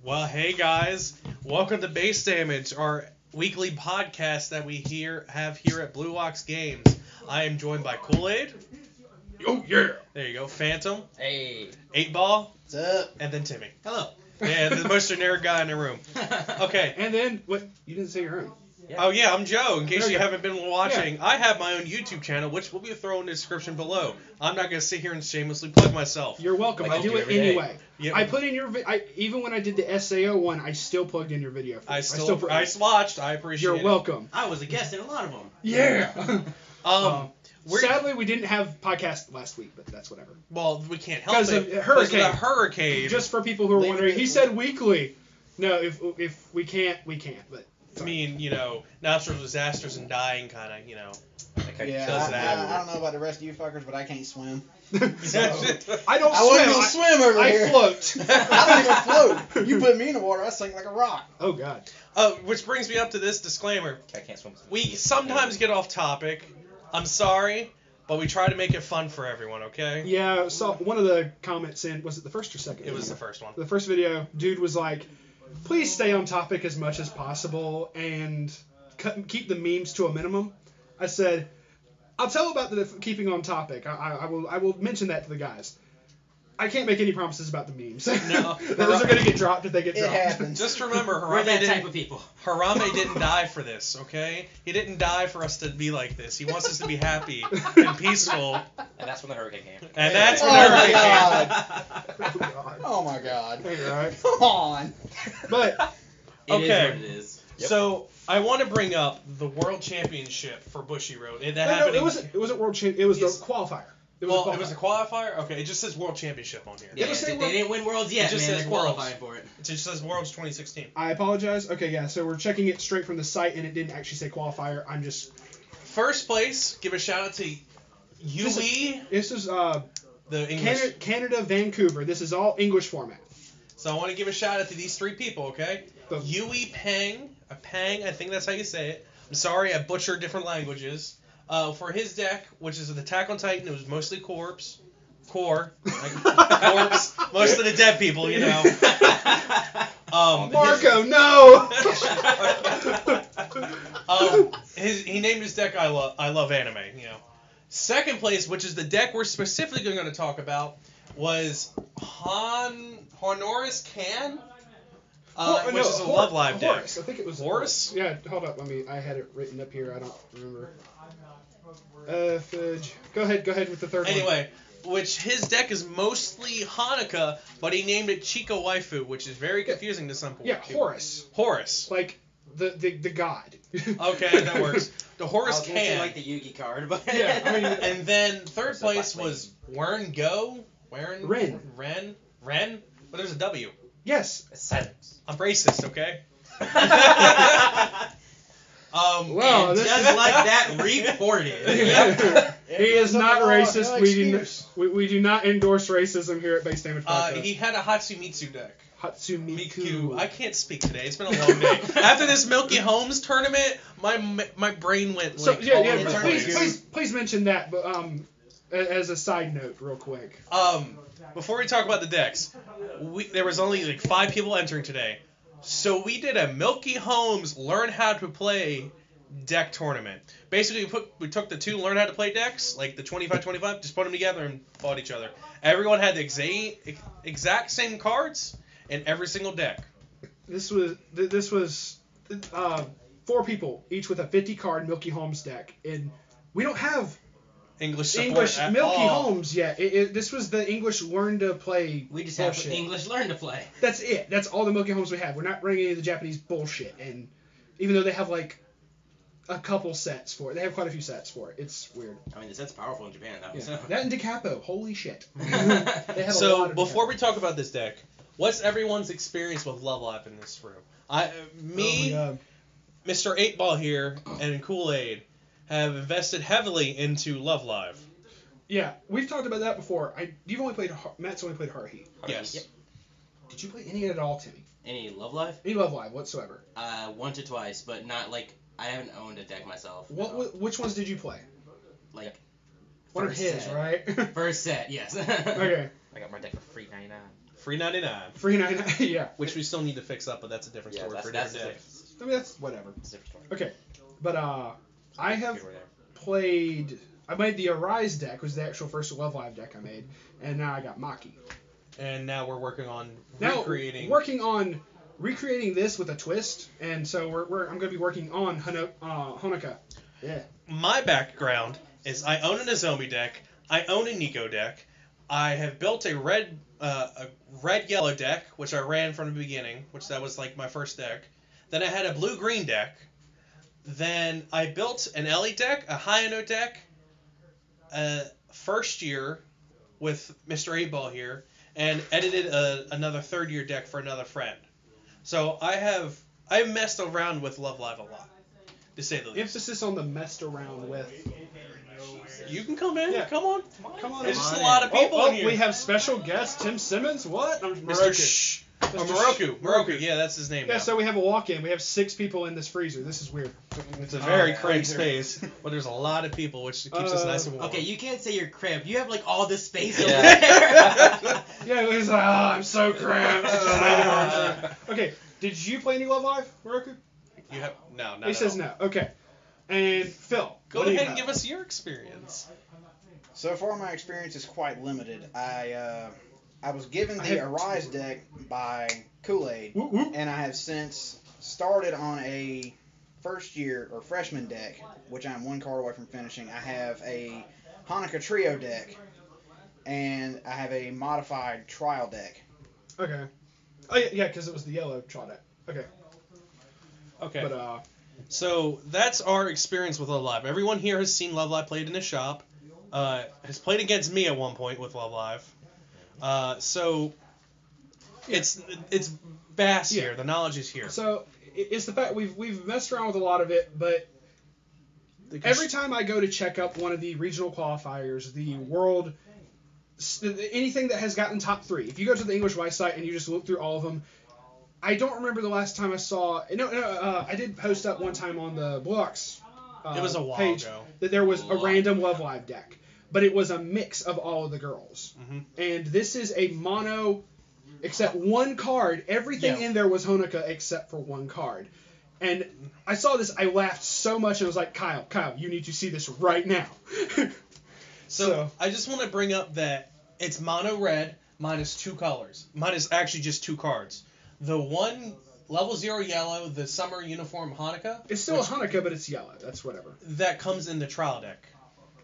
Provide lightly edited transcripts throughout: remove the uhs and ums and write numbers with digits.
Well, hey guys, welcome to Base Damage, our weekly podcast that we have here at Blue Ox Games. I am joined by Kool-Aid. Oh yeah. There you go. Phantom. Hey. 8-Ball. What's up? And then Timmy. Hello. Yeah, the most generic guy in the room. Okay. And then what? You didn't say your own. Yeah. Oh yeah, I'm Joe. In case There you you go. haven't been watching, I have my own YouTube channel, which will be thrown in the description below. I'm not gonna sit here and shamelessly plug myself. You're welcome. Like I do you it every day. anyway. Yep. I put in your even when I did the SAO one, I still plugged in your video. I watched. I appreciate it. You're welcome. I was a guest in a lot of them. Yeah. Sadly, Sadly, we didn't have podcast last week, but that's whatever. well, we can't help 'Cause it. of hurricane. Because of the hurricane. Just for people who are wondering, he said weekly. No, if we can't, we can't. But I mean, natural disasters and dying kind of, Yeah, does that. I don't know about the rest of you fuckers, but I can't swim. So, I don't I swim. wouldn't even swim over I here. float. I don't even float. You put me in the water, I sink like a rock. Oh God. Which brings me up to this disclaimer. I can't swim. We sometimes get off topic. I'm sorry, but we try to make it fun for everyone, okay? Yeah. So one of the comments in, was it the first or second? It was the first one. The first video, dude was like, please stay on topic as much as possible and keep the memes to a minimum. I said, I'll tell about the keeping on topic. I will mention that to the guys. I can't make any promises about the memes. No. Those are going to get dropped if they get It dropped. happens. Just remember, We're that type Harame of people. didn't die for this, okay? He didn't die for us to be like this. He wants us to be happy and peaceful. And that's when the hurricane came. And that's Oh when the my hurricane came. God. Oh, God. Oh my God. Hey, right. Come on. But It Okay. is what it is. Yep. So I want to bring up the World Championship for Bushiroad. That no, happened. it wasn't World Champ. It was Yes. the qualifier. It was a qualifier? Okay, it just says World Championship on here. Yeah, just say they World- didn't win Worlds yet, It just man. says They're Worlds. qualifying for it. It just says Worlds 2016. I apologize. Okay, yeah. So we're checking it straight from the site, and it didn't actually say qualifier. I'm just. First place, give a shout out to Yui, This is the English. Canada, Vancouver. This is all English format. So I want to give a shout out to these three people, okay? The- Yui Pang, I think that's how you say it. I'm sorry, I butchered different languages. For his deck, which is the Attack on Titan, it was mostly core, corpse, most of the dead people, Marco, no. He named his deck I love anime, Second place, which is the deck we're specifically going to talk about, was Honoris Can, which is a Love Live deck. Horus. I think it was Horus? Yeah, hold up. I had it written up here. I don't remember. Go ahead with the third one. Anyway, which his deck is mostly Hanukkah, but he named it Chico Waifu, which is very confusing to some people. Yeah, Horus. Horus. Like the god. Okay, that works. The Horus I was gonna say Can. like the Yugi card, but Yeah, I mean, And then third What's place that was Wern Go. Ren. But there's a W. Yes. silence. I'm racist, okay? Well, And this just is like that, reported. He is not racist. No We do not endorse racism here at Base Damage Podcast. he had a Hatsumitsu deck. Hatsumiku. I can't speak today. It's been a long day. After this Milky Holmes tournament, my brain went So like yeah, all over the place. please mention that, but as a side note, real quick. Before we talk about the decks, there was only like 5 people entering today, so we did a Milky Holmes learn how to play deck tournament. Basically, we took the 2 learn how to play decks, like the 25-25, just put them together and fought each other. Everyone had the exact same cards in every single deck. This was 4 people, each with a 50 card Milky Holmes deck, and we don't have English support English at Milky all. Holmes yet. This was the English learn to play. We just bullshit. have English learn to play. That's it. That's all the Milky Holmes we have. We're not running any of the Japanese bullshit, and even though they have like a couple sets for it, they have quite a few sets for it. It's weird. I mean, the set's powerful in Japan, though. Yeah. So. That and DeCapo, holy shit. They have a lot So of before DeCapo. we talk about this deck, what's everyone's experience with Love Live in this room? Oh my God. Mr. 8-Ball here, and Kool-Aid have invested heavily into Love Live. Yeah, we've talked about that before. Matt's only played Heart-Heat. Yes. Yep. Did you play any at all, Timmy? Any Love Life? Any Love Live whatsoever? Once or twice, but not like I haven't owned a deck myself. Which ones did you play? Like One of first his, set. right? First set, yes. Okay. I got my deck for free 99. Free 99. Free 99. Yeah. Which we still need to fix up, but that's a different story for a different day. I mean, that's whatever. It's a different story. Okay, but I have played. I made the Arise deck, was the actual first Love Live deck I made, and now I got Maki. And now we're working on recreating this with a twist, and so I'm going to be working on Honoka. Yeah. My background is I own a Nisemonogatari deck. I own a Nico deck. I have built a red-yellow deck, which I ran from the beginning, which that was like my first deck. Then I had a blue-green deck. Then I built an Ellie deck, a Hayano deck, first year with Mr. 8-Ball here, and edited another third-year deck for another friend. So I messed around with Love Live a lot, to say the least. Emphasis on the messed around with. You can come in. Yeah. Come on. There's just a in. lot of people in here. We have special guest Tim Simmons. What? Mr. Shh. Moroku. Yeah, that's his name. Yeah, now. so we have a walk-in. We have 6 people in this freezer. This is weird. It's a very cramped space, but there's a lot of people, which keeps us nice and warm. Okay, you can't say you're cramped. You have like all this space over Yeah. there. Yeah, he's like, I'm so cramped. Okay, did you play any Love Live, Moroku? You have no. He says no. Okay. And Phil, Go what do you ahead and have? give us your experience. So far, my experience is quite limited. I was given the Arise deck by Kool-Aid, Whoop, whoop. and I have since started on a first year or freshman deck, which I'm 1 card away from finishing. I have a Hanukkah Trio deck, and I have a modified trial deck. Okay. Oh yeah, because it was the yellow trial deck. Okay. Okay. But So that's our experience with Love Live. Everyone here has seen Love Live played in a shop. Has played against me at one point with Love Live. So it's vast here. The knowledge is here. So it's the fact we've messed around with a lot of it, but every time I go to check up one of the regional qualifiers, the world, anything that has gotten top 3, if you go to the English Weiss site and you just look through all of them, I don't remember the last time I saw. I did post up one time on the Blocks it was a while page ago. that there was a random Love Live deck, but it was a mix of all of the girls. Mm-hmm. And this is a mono, except 1 card. Everything in there was Honoka except for 1 card. And I saw this, I laughed so much, and I was like, Kyle, you need to see this right now. So I just want to bring up that it's mono red minus 2 colors. Minus actually just 2 cards. The one level 0 yellow, the summer uniform Hanukkah. It's still a Hanukkah, but it's yellow. That's whatever. That comes in the trial deck.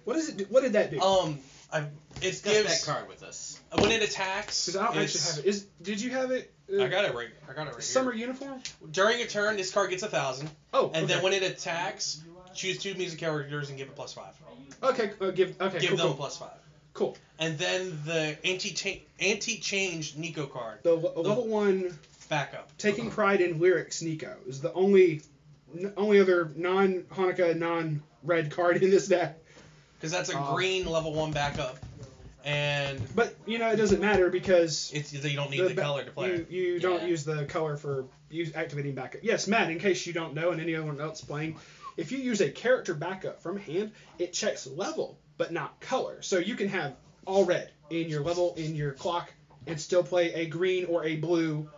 What is it? What did that do? It Got gives that card with us. when it attacks. Because I don't actually have it. Did you have it? I got it right. Summer here. uniform? During a turn, this card gets 1,000. Oh, And okay. then when it attacks, choose 2 music characters and give it +5. Okay, give Give cool, them cool. +5. Cool. And then the anti-change Nico card. The level 1 backup. Taking Pride in Lyrics Nico is the only other non-Hanukkah, non-red card in this deck. Because that's a green level 1 backup. But, it doesn't matter because you don't need the color to play. You don't use the color for activating backup. Yes, Matt, in case you don't know and anyone else playing, if you use a character backup from hand, it checks level, but not color. So you can have all red in your level, in your clock, and still play a green or a blue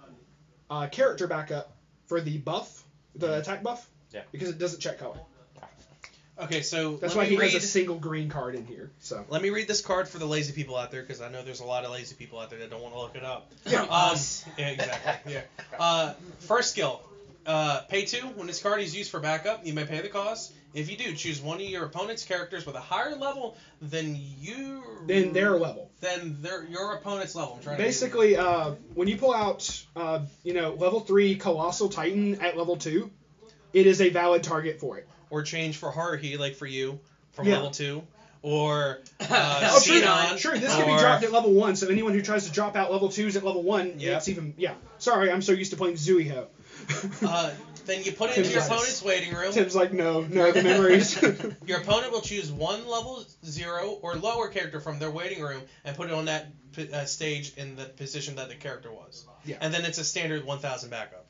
character backup for the buff, the attack buff, because it doesn't check color. Okay, so that's why he has a single green card in here. So let me read this card for the lazy people out there, because I know there's a lot of lazy people out there that don't want to look it up. Yeah. Yeah, exactly. Yeah. First skill. Pay 2. When this card is used for backup, you may pay the cost. If you do, choose one of your opponent's characters with a higher level than their level. Your opponent's level. Basically, when you pull out, level 3 Colossal Titan at level 2, it is a valid target for it. Or change for Haruhi, like for you, from level 2. Or Sure, this can be dropped at level 1, so anyone who tries to drop out level 2s at level 1, it's even, Sorry, I'm so used to playing Zuiho. Then you put it into your opponent's waiting room. Tim's like, no, the memories. Your opponent will choose one level 0 or lower character from their waiting room and put it on that stage in the position that the character was. Yeah. And then it's a standard 1,000 backup.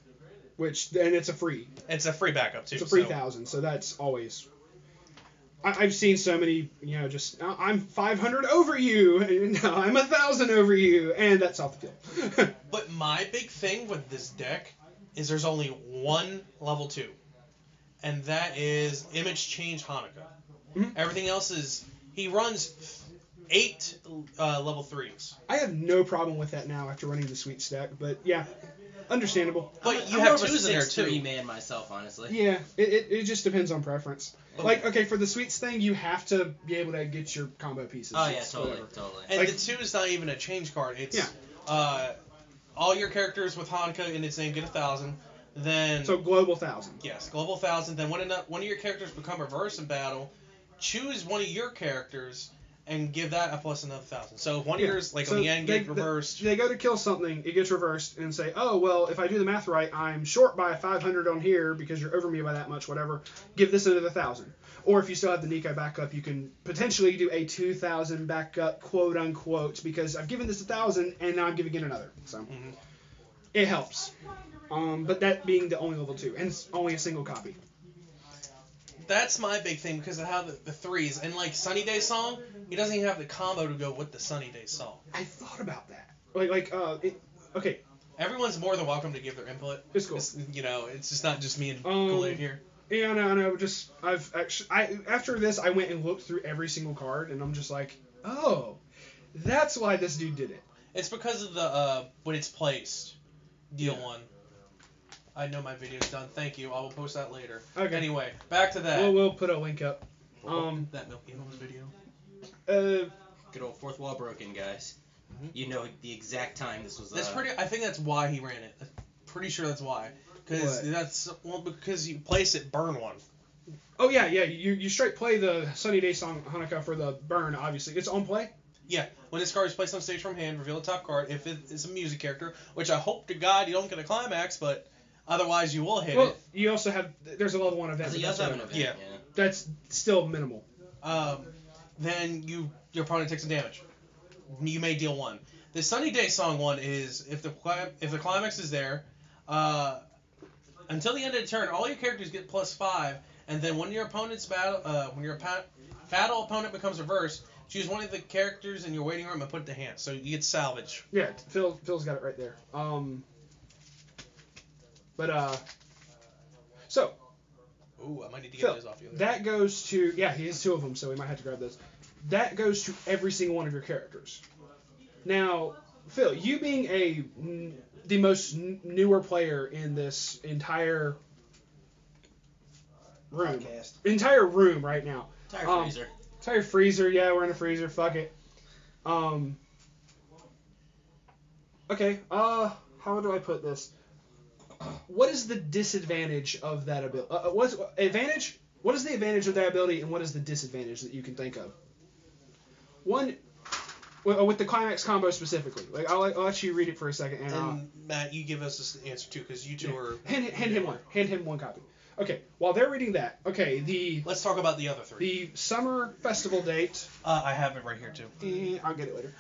And it's a free. It's a free backup, too. It's a free 1,000, so that's always... I've seen so many, just I'm 500 over you, and now I'm 1,000 over you, and that's off the field. But my big thing with this deck is there's only one level 2, and that is Image Change Hanukkah. Mhm. Everything else is he runs 8 level 3s. I have no problem with that now after running the sweet stack, but yeah, understandable. But you I'm have more of a 2s in there 6-3 too. man myself, honestly. Yeah, it just depends on preference. Okay. Like, okay, for the sweets thing, you have to be able to get your combo pieces. Oh yeah, It's totally, whatever. totally. And Like- the 2 is not even a change card. It's Yeah. all your characters with Hanukkah in its name get 1,000. Then So global 1,000. yes, global 1,000. Then one of your characters become reverse in battle, choose one of your characters and give that a plus another 1,000. So if one of yours, like So on the end, they- get reversed. They go to kill something, it gets reversed, and say, oh, well, if I do the math right, I'm short by 500 on here because you're over me by that much, whatever. Give this another 1,000. Or if you still have the Nico backup, you can potentially do a 2,000 backup, quote unquote, because I've given this 1,000 and now I'm giving it another. So Mhm. it helps. But that being the only level 2, and it's only a single copy. That's my big thing because of how the 3s and like Sunny Day Song, he doesn't even have the combo to go with the Sunny Day Song. I thought about that. Okay, Everyone's more than welcome to give their input. it's cool. It's just not just me and Um, Khalid here. Yeah, no, just after this, I went and looked through every single card, and I'm just like, oh, that's why this dude did it. It's because of the when it's placed. Deal 1. I know my video's done. Thank you. I will post that later. Okay. Anyway, back to that. We'll put a link up. That Milky Homes video. Good old fourth wall broken, guys. Mhm. You know the exact time this was. That's pretty. I think that's why he ran it. I'm pretty sure that's why. Because you place it, burn 1. Oh yeah. You straight play the Sunny Day Song Hanukkah for the burn. Obviously, it's on play. Yeah, when this card is placed on stage from hand, reveal the top card. If it is a music character, which I hope to God you don't get a climax, but otherwise you will hit Well, it. you also have there's a level 1 event. So but you that's also have an whatever. event. Yeah. Yeah. That's still minimal. Then your opponent takes some damage. You may deal 1. The Sunny Day Song one is if the climax is there, until the end of the turn, all your characters get +5, and then when your opponent's battle opponent becomes reversed, choose one of the characters in your waiting room and put it to hand. So you get salvage. Yeah, Phil's got it right there. So Ooh, I might need to get Phil, those off you. that goes to he has 2 of them, so we might have to grab those. That goes to every single one of your characters. Now, Phil, you being the most newer player in this entire room right now. Tire freezer. Entire freezer, yeah, we're in a freezer. Fuck it. Okay. How do I put this? What is the disadvantage of that ability? What's advantage? What is the advantage of that ability, and what is the disadvantage that you can think of? One, with the climax combo specifically. Like I'll let you read it for a second, And Matt, you give us this answer too, because you two are. hand him one. Hand him one copy. Okay. While they're reading that, okay, Let's talk about the other 3. the summer festival date. I have it right here too. I'll get it later.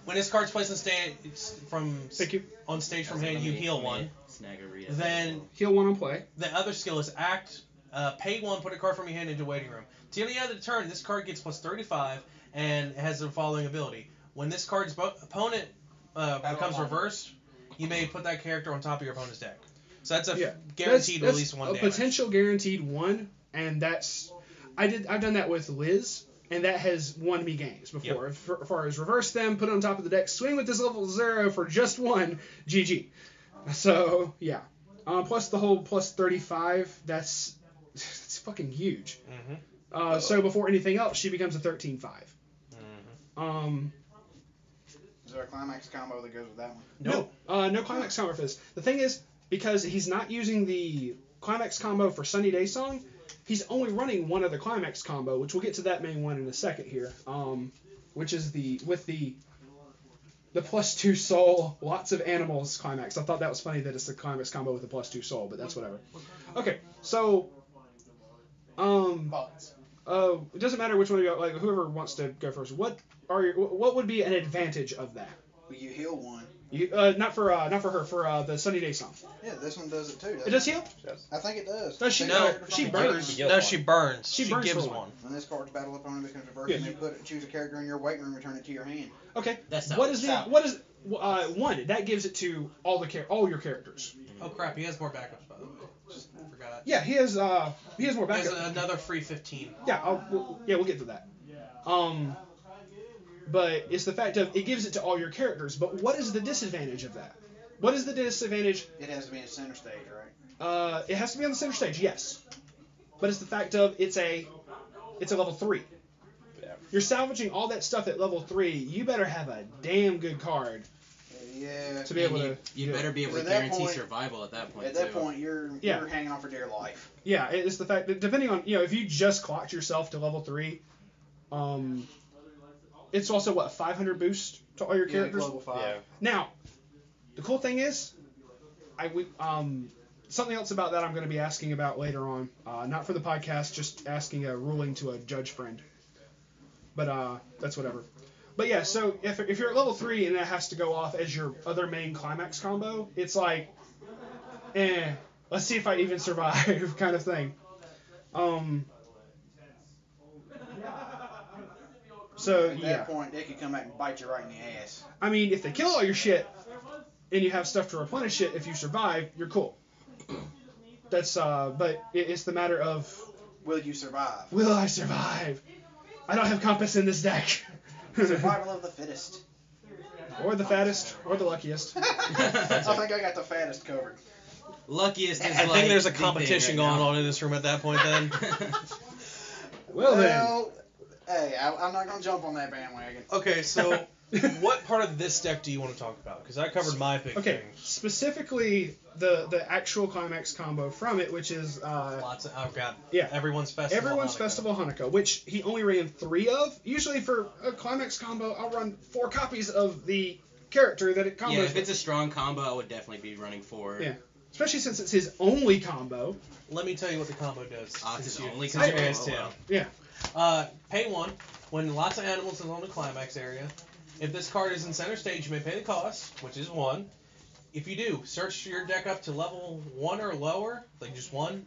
When this card's placed on stage Thank you. on stage from hand, you heal 1. Snaggerita. Then Heal 1 on play. the other skill is act. Pay 1, put a card from your hand into waiting room. Till the end of the turn, this card gets +35 and has the following ability. When this card's opponent becomes reversed, you may put that character on top of your opponent's deck. So that's a guaranteed that's at least 1 a damage. potential guaranteed 1, and I've done that with Liz, and that has won me games before. As far as reverse them, put it on top of the deck, swing with this level 0 for just 1, GG. So yeah, plus the whole +35, that's fucking huge. Mm-hmm. So before anything else, she becomes a 13/5. Mm-hmm. Is there a climax combo that goes with that one? Nope. No climax combo for this. The thing is, because he's not using the climax combo for Sunny Day Song, he's only running one other climax combo, which we'll get to that main one in a second here. Which is the +2 soul, lots of animals climax. I thought that was funny that it's the climax combo with the +2 soul, but that's whatever. Okay, so it doesn't matter which one of you, like whoever wants to go first. What would be an advantage of that? Well, you heal 1, Not for her. For the Sunny Day song. Yeah, this one does it too. It does heal? I think it does. No, she burns. No, she burns. She She burns gives for one. one. When this card's battle opponent becomes reversed, Yeah. you may choose a character in your weight room, return it to your hand. Okay. That's What salvage. is one? That gives it to all your characters. Oh crap, he has more backups by the way. Just forgot. Yeah, he has more He has backup. another free 15. Yeah, we'll get to that. But it's the fact of it gives it to all your characters. But what is the disadvantage of that? What is the disadvantage? It has to be in center stage, right? It has to be on the center stage, yes. But it's the fact of it's a level 3. Yeah. You're salvaging all that stuff at level 3. You better have a damn good card Yeah. to be able to. You better be able to At that guarantee point- survival at that point. At that too. point, you're hanging on for dear life. Yeah, it's the fact that depending on if you just clocked yourself to level 3, it's also 500 boost to all your characters. Global 5. Yeah. Now, the cool thing is, something else about that I'm going to be asking about later on. Not for the podcast, just asking a ruling to a judge friend. But that's whatever. But yeah, so if you're at level 3 and that has to go off as your other main climax combo, it's like, let's see if I even survive kind of thing. So At that point, they could come back and bite you right in the ass. I mean, if they kill all your shit and you have stuff to replenish it, if you survive, you're cool. That's but it's the matter of Will you survive? will I survive? I don't have compass in this deck. Survival of the fittest. Or the fattest, or the luckiest. I think I got the fattest covered. Luckiest is I like think there's a the thing competition right going now. on in this room at that point then. Well then, Hey, I'm not going to jump on that bandwagon. Okay, so what part of this deck do you want to talk about? Because I covered my big okay, things. specifically the actual climax combo from it, which is Lots of, oh god, yeah. Everyone's Festival. Everyone's Hanukkah. Festival Hanukkah, which he only ran 3 of. Usually for a climax combo, I'll run 4 copies of the character that it combos Yeah, if with. it's a strong combo, I would definitely be running 4. Yeah. Especially since it's his only combo. Let me tell you what the combo does. Ah, it's since his you- only since you combo? asked Oh, him. wow. Yeah. Pay 1 when lots of animals is on the climax area. If this card is in center stage, you may pay the cost, which is 1. If you do, search your deck up to level 1 or lower, like just one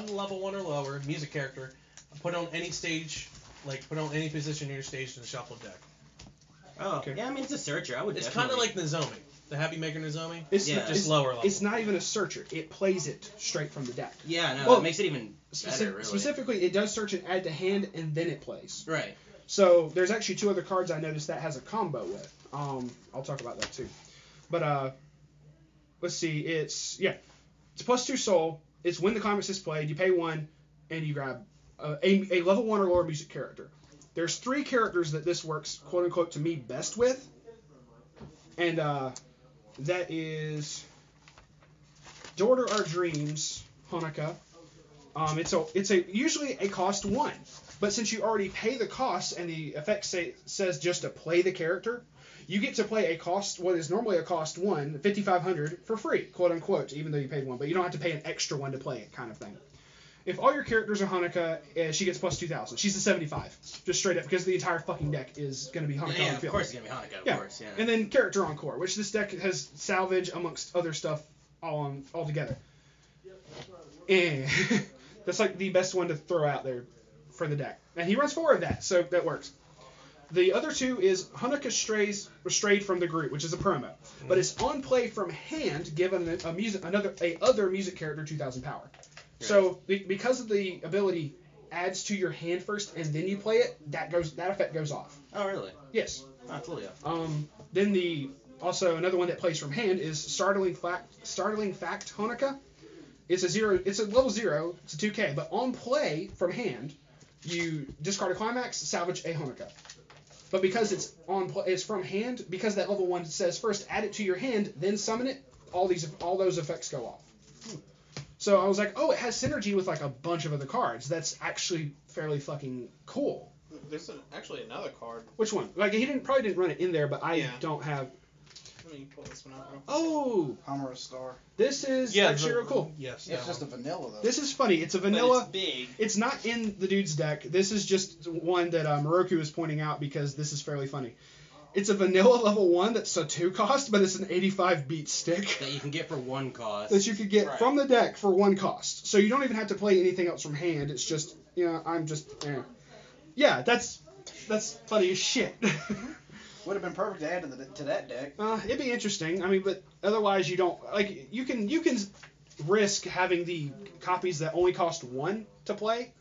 level 1 or lower, music character, put on any stage, like put on any position in your stage to the shuffle deck. Oh, Okay. yeah, I mean, it's a searcher. I would It's kind definitely... of like Nizomi, the Happy Maker Nizomi. It's Yeah. Just lower level. It's not even a searcher. It plays it straight from the deck. Yeah, no, Well, that makes it even better, really. Specifically, it does search and add to hand, and then it plays. Right. So there's actually 2 other cards I noticed that has a combo with. I'll talk about that too. But let's see. It's a +2 soul. It's when the climax is played. You pay 1, and you grab a level 1 or lower music character. There's 3 characters that this works, quote unquote, to me best with, and that is Daughter Our Dreams, Hanukkah. It's usually a cost 1, but since you already pay the cost and the effect says just to play the character, you get to play what is normally a cost 1, 5,500 for free, quote unquote, even though you paid 1, but you don't have to pay an extra 1 to play it, kind of thing. If all your characters are Hanukkah, she gets +2,000. She's a 75, just straight up, because the entire fucking deck is going to be Hanukkah. Yeah, on the of field. course it's going to be Hanukkah, of Yeah. course, yeah. And then character encore, which this deck has salvage amongst other stuff all together. And that's like the best one to throw out there for the deck. And he runs 4 of that, so that works. The other 2 is Hanukkah Strayed from the Group, which is a promo. But it's on play from hand, given other music character 2,000 power. Right. So because of the ability adds to your hand first and then you play it, that effect goes off. Oh, really? Yes. Oh, totally off. Then also another one that plays from hand is Startling Fact Hanukkah. It's a level 0, it's a 2K, but on play from hand, you discard a climax, salvage a Hanukkah. But because it's from hand, because that level 1 says first add it to your hand, then summon it, all those effects go off. So I was like, oh, it has synergy with like a bunch of other cards. That's actually fairly fucking cool. There's actually another card. Which one? Like he probably didn't run it in there, but I Yeah. don't have. Let me pull this one out real quick. Oh, Homer's Star. this is actually real cool. Yes. It's just a vanilla, though. This is funny. It's a But vanilla. it's big. It's not in the dude's deck. This is just one that Moroku is pointing out because this is fairly funny. It's a vanilla level 1 that's a 2 cost, but it's an 85 beat stick That you can get for 1 cost. that you could get Right. from the deck for 1 cost. So you don't even have to play anything else from hand. It's just, yeah, that's funny as shit. Would have been perfect to add to that deck. It'd be interesting. I mean, but otherwise you don't like you can risk having the copies that only cost 1 to play.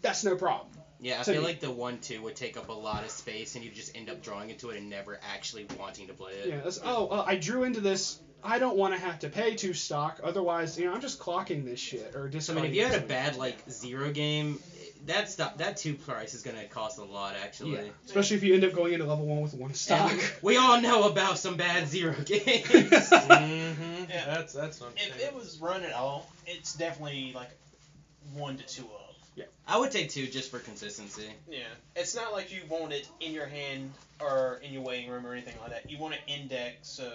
That's no problem. Yeah, I to feel me. like the 1/2 would take up a lot of space, and you just end up drawing into it and never actually wanting to play it. Yeah. I drew into this. I don't want to have to pay 2 stock. Otherwise, I'm just clocking this shit or I discarding. mean, if you had a something. bad like 0 game, that 2 price is gonna cost a lot actually. Yeah. Especially if you end up going into level 1 with 1 stock. And we all know about some bad 0 games. Mm-hmm. Yeah. That's not. If it was run at all, it's definitely like 1 to 2 up. I would take 2 just for consistency. Yeah. It's not like you want it in your hand or in your waiting room or anything like that. You want it in deck, so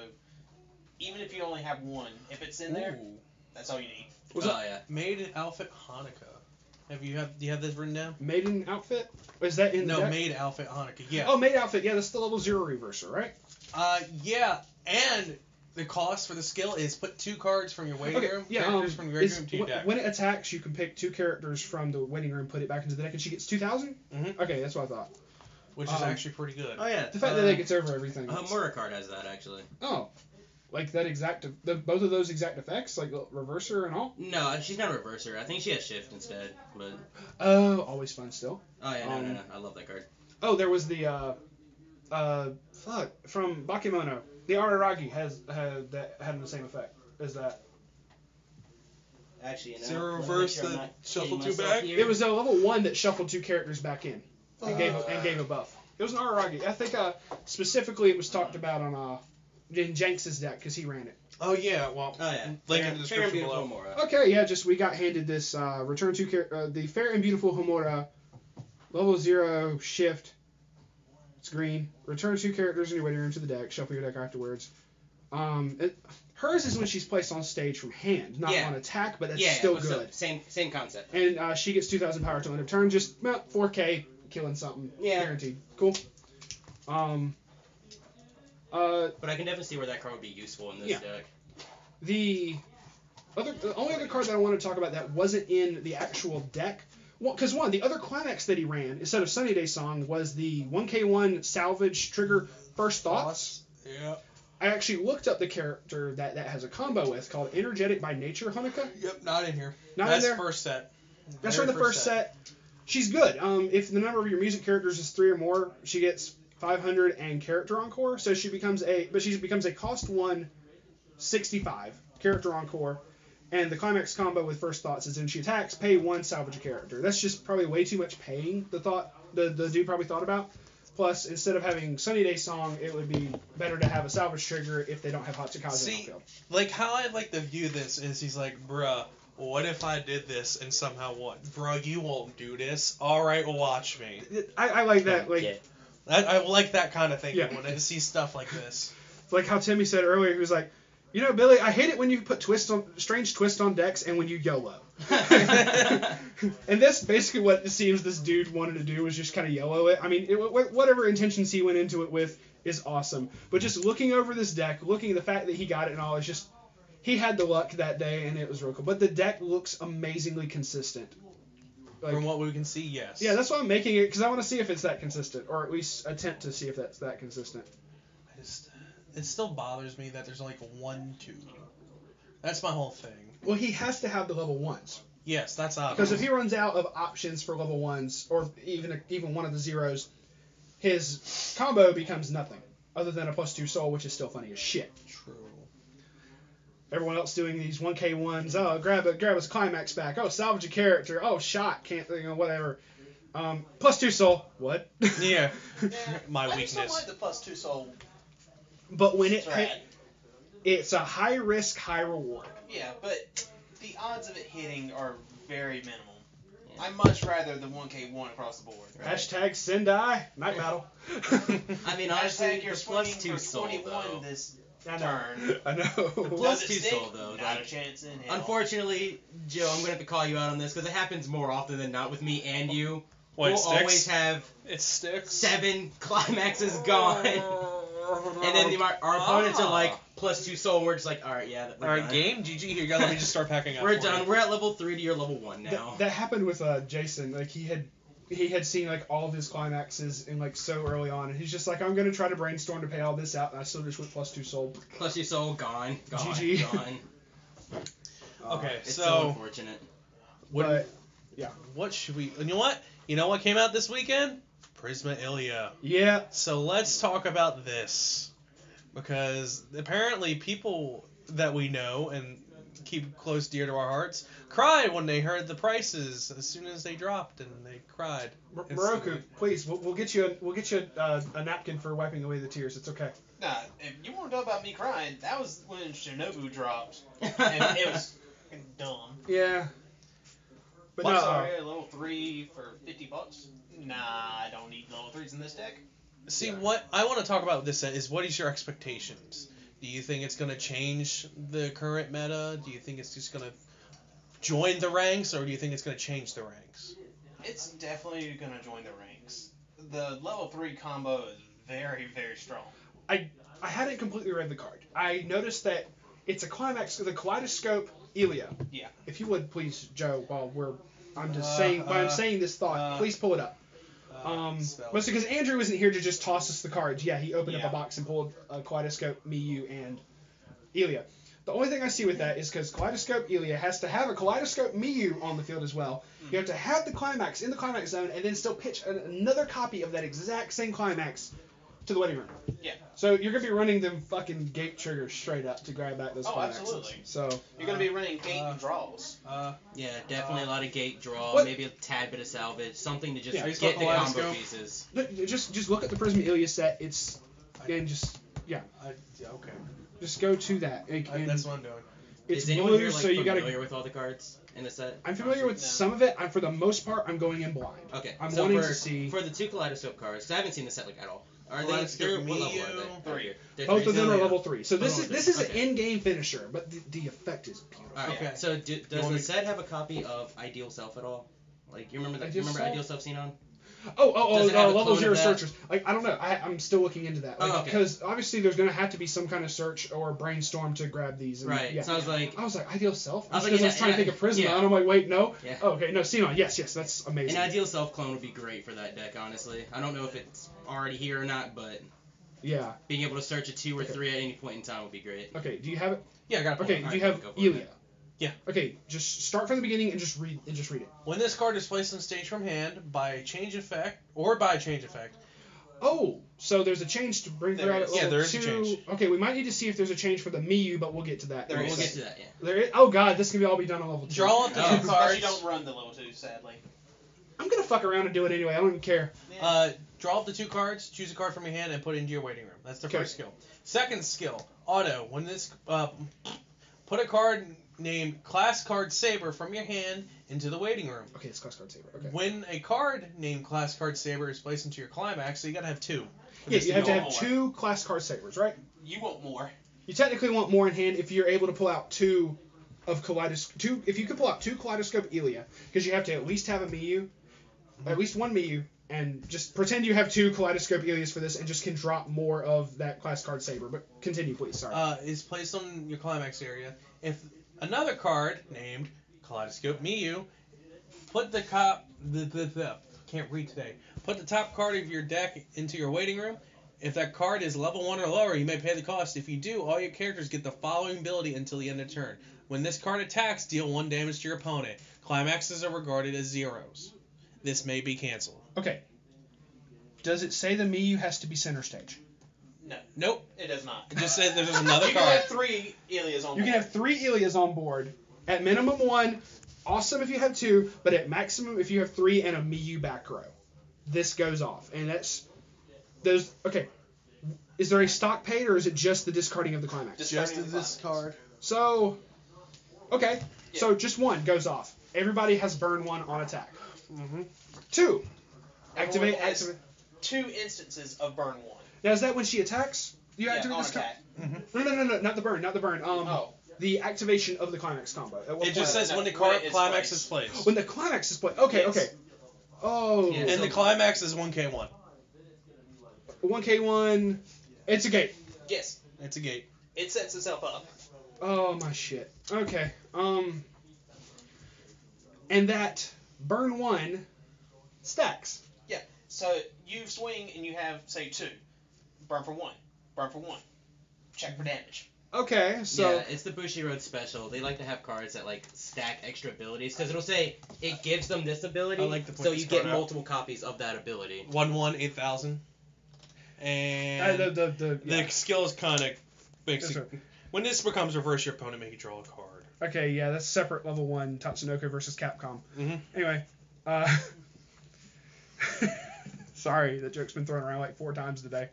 even if you only have 1, if it's in there, Ooh. that's all you need. Was Oh yeah. Made in outfit Hanukkah. Do you have this written down? Maiden outfit? Is that in the No, deck? made outfit Hanukkah. Yeah. Oh, maid outfit. Yeah, that's the level 0 reverser, right? Yeah, and the cost for the skill is put 2 cards from your waiting room, characters from your waiting room to your deck. When it attacks, you can pick 2 characters from the waiting room, put it back into the deck, and she gets 2,000? Mhm. Okay, that's what I thought. Which is actually pretty good. Oh yeah. The fact that it gets over everything. Murder card has that actually. Oh. Like that both of those exact effects? Like reverser and all? No, she's not a reverser. I think she has shift instead. But Oh, always fun still. oh yeah, no. I love that card. Oh, there was the, from Bakemono. The Araragi had the same effect as that. Actually, Is there a reverse that shuffle 2 back? It was a level 1 that shuffled 2 characters back in and gave a buff. It was an Araragi. I think specifically it was talked about on in Jenks's deck because he ran it. Oh yeah, well, Oh yeah. link in the description below. Okay, yeah, we got handed this return 2 the Fair and Beautiful Homura, level 0 shift. It's green. Return 2 characters in your waiting room to the deck. Shuffle your deck afterwards. Hers is when she's placed on stage from hand, not on attack, but that's still good. Same concept. And she gets 2,000 power till end of turn. Just about 4K killing something. Yeah. Guaranteed. Cool. But I can definitely see where that card would be useful in this deck. The only other card that I want to talk about that wasn't in the actual deck, because the other climax that he ran instead of Sunny Day Song was the 1K1 salvage trigger First Thoughts. Yeah. I actually looked up the character that has a combo with called Energetic by Nature Hanukkah. Yep, not in here. That's That's first set. That's from the first set. She's good. If the number of your music characters is 3 or more, she gets 500 and character encore. So she becomes a cost 1 65 character encore. And the climax combo with First Thoughts is when she attacks, pay 1, salvage a character. That's just probably way too much paying, the dude probably thought about. Plus, instead of having Sunny Day Song, it would be better to have a salvage trigger if they don't have Hatsukage on the field. Like, how I'd like to view this is he's like, bruh, what if I did this and somehow won? Bruh, you won't do this. Alright, watch me. I like that. I like that kind of thing when I Yeah. see stuff like this. Like how Timmy said earlier, he was like, Billy, I hate it when you put strange twist on decks and when you YOLO. And that's basically what it seems this dude wanted to do, was just kind of YOLO it. I mean, whatever intentions he went into it with is awesome. But just looking over this deck, looking at the fact that he got it and all, it's just, he had the luck that day and it was real cool. But the deck looks amazingly consistent. From what we can see, yes. Yeah, that's why I'm making it, because I want to see if it's that consistent, or at least attempt to see if that's that consistent. It still bothers me that there's only like 1, 2. That's my whole thing. Well, he has to have the level 1s. Yes, that's obvious. Because if he runs out of options for level 1s, or even one of the zeros, his combo becomes nothing, other than a +2 soul, which is still funny as shit. True. Everyone else doing these 1K1s, oh, grab his climax back, oh, salvage a character, oh, shot, can't, whatever. +2 soul, what? Yeah. Yeah, My I just don't weakness. like the +2 soul. But when threat. it's a high risk, high reward. Yeah, but the odds of it hitting are very minimal. I much rather the 1K1 across the board. Hashtag Sendai, Night Battle. I mean, honestly, Hashtag you're the swinging +2 for soul 21 though. this I know. turn. I know. Plus Does it 2 stick? soul though. Not Like, a chance in hell. unfortunately, Joe, I'm gonna have to call you out on this because it happens more often than not with me and you. What, we'll sticks? always have It sticks. 7 climaxes gone. And then our opponents are like, +2 soul, and we're just like, alright, yeah, we're Alright, done. game? GG, here you go. Let me just start packing up. We're for done. you. We're at level 3 to you're level 1 now. That happened with Jason. Like he had seen like all of his climaxes in like so early on, and he's just like, I'm gonna try to brainstorm to pay all this out, and I still just went +2 soul. +2 soul, gone. GG. Gone. Okay, It's so so unfortunate. But what should we? You know what? You know what came out this weekend? Prisma Ilia. yeah, So let's talk about this, because apparently people that we know and keep close dear to our hearts cried when they heard the prices as soon as they dropped, and they cried. Moroku, please, we'll get you a napkin for wiping away the tears. It's okay. Nah, if you want to talk about me crying, that was when Shinobu dropped, and it was fucking dumb. Yeah. But I'm no, sorry, level 3 for $50. Nah, I don't need level 3s in this deck. See, what I want to talk about with this set is, what is your expectations? Do you think it's going to change the current meta? Do you think it's just going to join the ranks, or do you think it's going to change the ranks? It's definitely going to join the ranks. The level 3 combo is very, very strong. I hadn't completely read the card. I noticed that it's a climax of the Kaleidoscope Ilia. Yeah. If you would please, Joe, while I'm saying this thought, please pull it up. Mostly because Andrew isn't here to just toss us the cards. Yeah, he opened up a box and pulled a Kaleidoscope, Miyu, and Ilia. The only thing I see with that is because Kaleidoscope Ilia has to have a Kaleidoscope Miyu on the field as well. You have to have the climax in the climax zone and then still pitch another copy of that exact same climax to the waiting room. Yeah. So you're going to be running them fucking gate triggers straight up to grab back those climaxes. Absolutely. So You're going to be running gate and draws. Yeah, definitely a lot of gate draw, What? maybe a tad bit of salvage, something to just Yeah. get the combo Kaleidoscope. pieces. just look at the Prism Ilia set. It's and just Okay. just go to that. And That's what I'm doing. it's Is anyone blue, here like so you got familiar to. with all the cards in the set? I'm familiar with No. some of it. For the most part, I'm going in blind. Okay, I'm so wanting for, to see. for the 2 Kaleidoscope cards, so I haven't seen the set like at all. Are they? Kaleidoscope What level are Miyu, they? 3. They're Both of them are threes? level 3. So this Level is three. an Okay. in-game finisher, but the effect is beautiful. Alright, Okay. so You does want the me- set have a copy of Ideal Self at all? Like, you remember that? Ideal You remember Self? Ideal Self Xenon? Oh, Does it have a level clone 0 of that? searchers. Like, I don't know. I'm still looking into that. Like, Oh, okay. Because obviously there's going to have to be some kind of search or brainstorm to grab these. And, Right. Yeah. So I was like, Ideal Self? I was Because like, I was trying to think of Prisma, yeah. and I'm like, wait, no. Yeah. Oh, okay, no, Xenon. Yes, that's amazing. an Ideal Self clone would be great for that deck, honestly. I don't know if it's already here or not, but Yeah. being able to search a 2 or Okay. 3 at any point in time would be great. Okay, do you have it? Yeah, I got it. Okay, Alright, do you have go for it. Ilia? Yeah. Okay, just start from the beginning and just read it. When this card is placed on stage from hand by change effect, Oh, so there's a change to bring There her out is. at level Yeah, there is a 2. change. Okay, we might need to see if there's a change for the Miyu, but we'll get to that. There in a is. We'll get second. to that, yeah. There is, oh god, this can all be done on level 2. draw up the Oh. two Because cards. you don't run the level 2, sadly. I'm gonna fuck around and do it anyway. I don't even care. Draw up the 2 cards, choose a card from your hand, and put it into your waiting room. That's the Okay. first skill. Second skill, auto. When this, put a card named Class Card Saber from your hand into the waiting room. Okay, it's class card saver. Okay. When a card named Class Card Saber is placed into your climax, so you gotta have 2. for Yeah, this you have to go have on. 2 class card sabers, right? You want more. You technically want more in hand if you're able to pull out 2 of Kaleidoscope. If you can pull out 2 Kaleidoscope Ilia, because you have to at least have a Miyu, at least one Miyu, and just pretend you have 2 Kaleidoscope Ilias for this, and just can drop more of that class card saber. But continue, please. Sorry. Is placed on your climax area. If another card named Kaleidoscope Miyu, put the can't read today. Put the top card of your deck into your waiting room. If that card is level 1 or lower, you may pay the cost. If you do, all your characters get the following ability until the end of turn. When this card attacks, deal 1 damage to your opponent. Climaxes are regarded as zeros. This may be canceled. Okay. Does it say the Miyu has to be center stage? No, Nope. it does not. It just says there's another You can card. have 3 Ilias on You can board. have 3 Ilias on board. At minimum 1. Awesome if you have 2, but at maximum if you have 3 and a Miyu back row. This goes off. And that's... Okay. Is there a stock paid, or is it just the discarding of the climax? Just this card. So... Okay. Yeah. So just 1 goes off. Everybody has burn 1 on attack. Mm-hmm. 2. Everyone Activate. has 2 instances of burn 1. Now is that when she attacks? You Yeah, activate on this attack. No, not the burn. Oh. The activation of the climax combo. At what It just point? says when the when card it is climax placed. is placed. When the climax is played. Okay, Yes. okay. Oh. Yeah, And the climax is 1K1. 1K1. It's a gate. Yes, It's a gate. it sets itself up. Oh my shit. Okay. And that burn 1 stacks. Yeah. So you swing and you have say 2. Burn for 1. Burn for 1. Check for damage. Okay, so yeah, it's the Bushiroad special. They like to have cards that like stack extra abilities because it'll say it gives them this ability, I like to point so this you get card out. multiple copies of that ability. 1/1 8,000. And the skill is kind of basic. Yes, sir. When this becomes reverse, your opponent may draw a card. Okay, yeah, that's separate level 1 Tatsunoko versus Capcom. Mm-hmm. Anyway, sorry, that joke's been thrown around like 4 times today.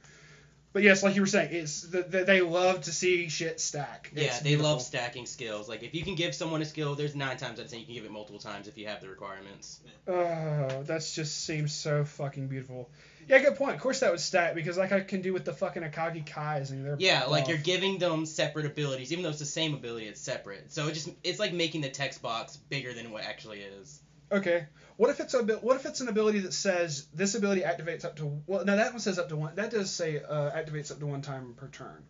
But yes, like you were saying, it's they love to see shit stack. Yeah, It's they beautiful. love stacking skills. Like if you can give someone a skill, there's 9 times out of 10 you can give it multiple times if you have the requirements. Oh, that just seems so fucking beautiful. Yeah, good point. Of course that would stack because like I can do with the fucking Akagi Kais and they're Yeah, like you're giving them separate abilities, even though it's the same ability, it's separate. So it's like making the text box bigger than what actually is. Okay. What if it's an ability that says this ability activates up to no, that one says up to 1. That does say activates up to 1 time per turn.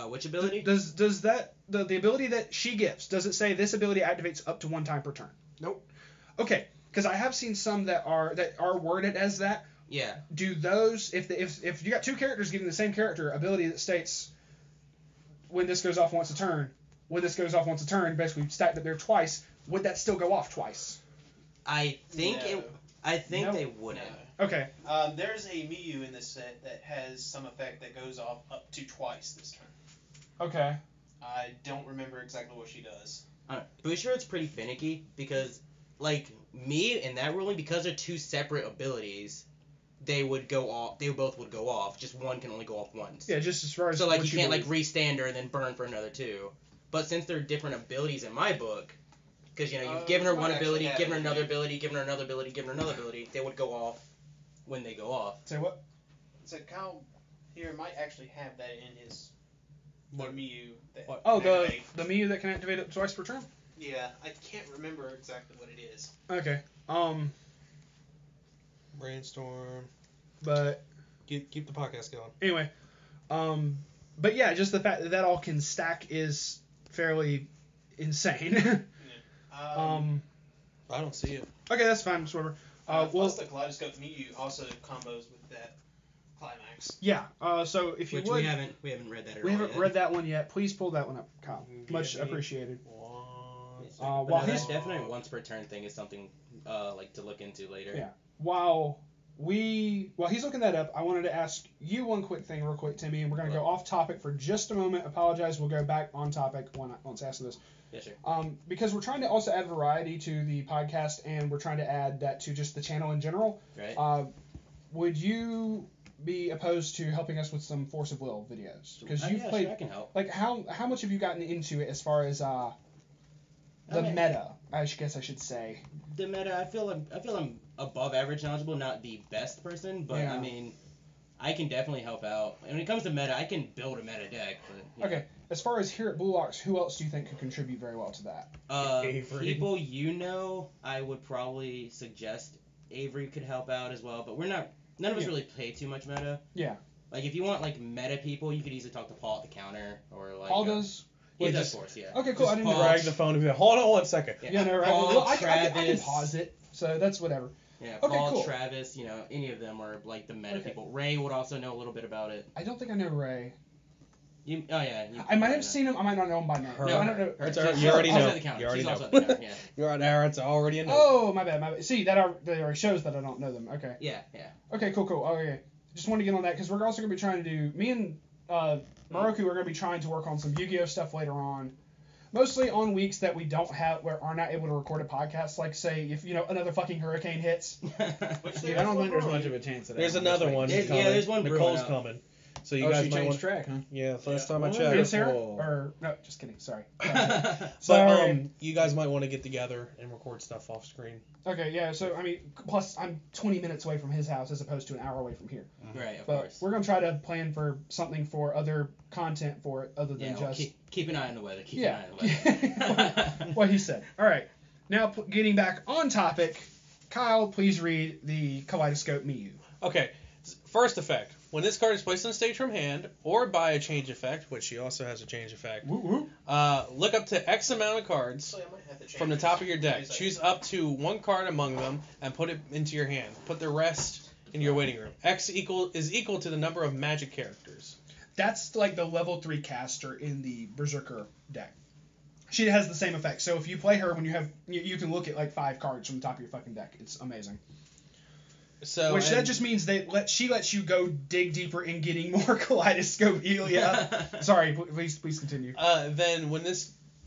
Which ability? Does that the ability that she gives, does it say this ability activates up to 1 time per turn? Nope. Okay, because I have seen some that are worded as that. Yeah. Do those if you got 2 characters giving the same character ability that states when this goes off once a turn, basically stacked up there twice, would that still go off twice? I think No. no. They wouldn't. Okay. There's a Miyu in this set that has some effect that goes off up to twice this turn. Okay. I don't remember exactly what she does. Bushiroad's pretty finicky because, like, me and that ruling, because they're 2 separate abilities, they would go off. They both would go off. Just one can only go off once. Yeah, just as far as So like what you can't believe. like restand her and then burn for another 2. But since they're different abilities in my book, because you know you've given her might one actually ability, have given her it, another yeah. ability, given her another ability, given her another ability, they would go off when they go off. Say what? So Kyle here might actually have that in his What? Miyu. That Oh, can activate. the Miyu that can activate up twice per turn? Yeah, I can't remember exactly what it is. Okay. Brainstorm. But Keep the podcast going. anyway, but yeah, just the fact that all can stack is fairly insane. I don't see it. Okay, that's fine, just whatever. Well, plus the Kaleidoscope Miyu also combos with that climax. yeah. So if you Which would, we haven't read that at we all haven't yet. read that one yet. Please pull that one up, Kyle. Much Give me appreciated. One second. But while no, he's that definitely once per turn thing is something like to look into later. Yeah. While he's looking that up, I wanted to ask you one quick thing real quick, Timmy, and we're going to go off topic for just a moment. Apologize, we'll go back on topic once after this. Yeah, sure. Because we're trying to also add variety to the podcast, and we're trying to add that to just the channel in general. Right. Would you be opposed to helping us with some Force of Will videos? Because you've yeah, played, sure, I can help. like, how much have you gotten into it as far as the Okay. meta? I guess I should say. The meta, I feel I'm above average knowledgeable, not the best person, but Yeah. I mean, I can definitely help out. And when it comes to meta, I can build a meta deck. But, you know. Okay. As far as here at Blue Locks, who else do you think could contribute very well to that? Avery. People you know, I would probably suggest Avery could help out as well, but none of us Yeah. really play too much meta. Yeah. Like if you want like meta people, you could easily talk to Paul at the counter or like. Paul does. He Wait, does just- Force, yeah. Okay, cool. I Just didn't know. drag the phone and be like, hold on 1 second. Yeah, no, right. Paul, Well, I can Travis. pause it, so that's whatever. Yeah, Okay, Paul, cool. Travis, you know, any of them are like the meta Okay. people. Ray would also know a little bit about it. I don't think I know Ray. Oh yeah. I might have seen him. I might not know him by name. Her. No, I don't know. Her. She's You already also know. at the counter. You already She's know. also at the counter, yeah. You're on there. It's already a no. Oh, my bad. See, that already shows that I don't know them. Okay. Yeah. Okay, cool. Okay. Just want to get on that because we're also going to be trying to do. Me and Moroku are going to be trying to work on some Yu-Gi-Oh stuff later on. Mostly on weeks that we are not able to record a podcast. Like, say, if another fucking hurricane hits. Which Dude, I don't think there's much of a chance of that. There's another one. There's- coming. yeah, there's one Nicole's brewing up. coming. So you Oh, guys she might changed want. track, huh? Yeah, last time I Oh, checked. And Sarah? Whoa. Or no, just kidding. Sorry. But Sorry. you guys might want to get together and record stuff off screen. Okay, yeah. So I mean, plus I'm 20 minutes away from his house as opposed to an hour away from here. Right, of But course. we're gonna try to plan for something for other content for it other than Yeah, well, just keep an eye on the weather. Keep Yeah. an eye on the weather. what he said. All right. Now getting back on topic, Kyle, please read the Kaleidoscope Miyu. Okay, first effect. When this card is placed on stage from hand or by a change effect, which she also has a change effect, look up to X amount of cards from the top of your deck. Choose up to one card among them and put it into your hand. Put the rest in your waiting room. X is equal to the number of magic characters. That's like the level 3 caster in the Berserker deck. She has the same effect. So if you play her, when you can look at like 5 cards from the top of your fucking deck. It's amazing. So that just means she lets you go dig deeper in getting more Kaleidoscope Ilya. Sorry, please continue. Then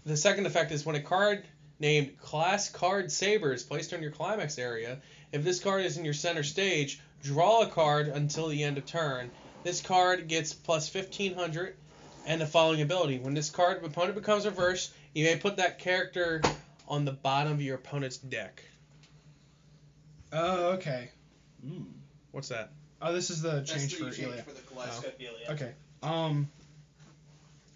the second effect is when a card named Class Card Saber is placed on your climax area. If this card is in your center stage, draw a card until the end of turn. This card gets plus 1500 and the following ability. When this card opponent becomes reversed, you may put that character on the bottom of your opponent's deck. Oh, okay. What's that? Oh, this is the change for Ilya. For the Kaleidoscope Ilya. Okay.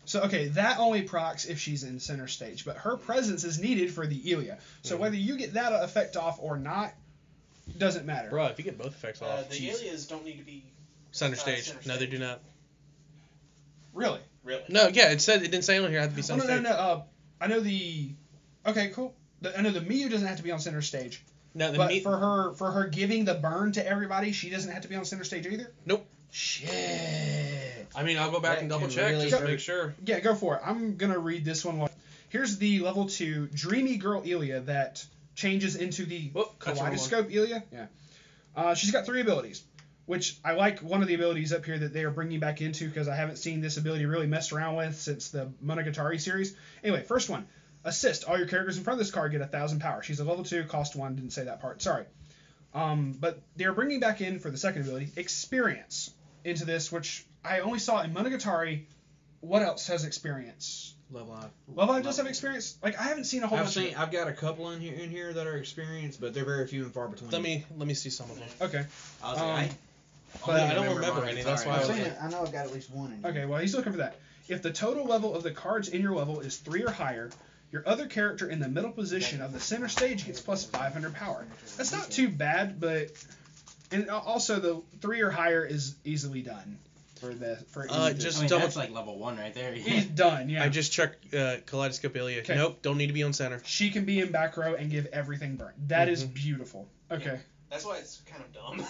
So that only procs if she's in center stage, but her presence is needed for the Ilya. So whether you get that effect off or not, doesn't matter. Bro, if you get both effects off. The Ilias don't need to be center stage. No, they do not. Really? No, yeah, it didn't say on here it had to be center stage. No. I know the. Okay, cool. I know the Miyu doesn't have to be on center stage. No, but for her giving the burn to everybody, she doesn't have to be on center stage either? Nope. Shit. I mean, I'll go back and double check just to make sure. Yeah, go for it. I'm going to read this one. Here's the level 2 Dreamy Girl Ilya that changes into the Kaleidoscope Ilya. Yeah. She's got 3 abilities, which I like one of the abilities up here that they are bringing back into because I haven't seen this ability really messed around with since the Monogatari series. Anyway, first one. Assist. All your characters in front of this card get 1,000 power. She's a level 2, cost 1. Didn't say that part. Sorry. But they're bringing back in for the second ability, Experience, into this, which I only saw in Monogatari. What else has Experience? Level Up. Level Up does have Experience? Like, I haven't seen a whole bunch of it. I've got a couple in here that are experienced, but they're very few and far between. Let me see some of them. Okay. But I don't remember any. That's why I know I've got at least one in here. Okay, well, he's looking for that. If the total level of the cards in your level is 3 or higher, your other character in the middle position of the center stage gets plus 500 power. That's not too bad, but and also the 3 or higher is easily done for that's like level 1 right there. Yeah. He's done. Yeah. I just checked Kaleidoscope Ilya. Okay. Nope, don't need to be on center. She can be in back row and give everything burn. That is beautiful. Okay. Yeah, that's why it's kind of dumb.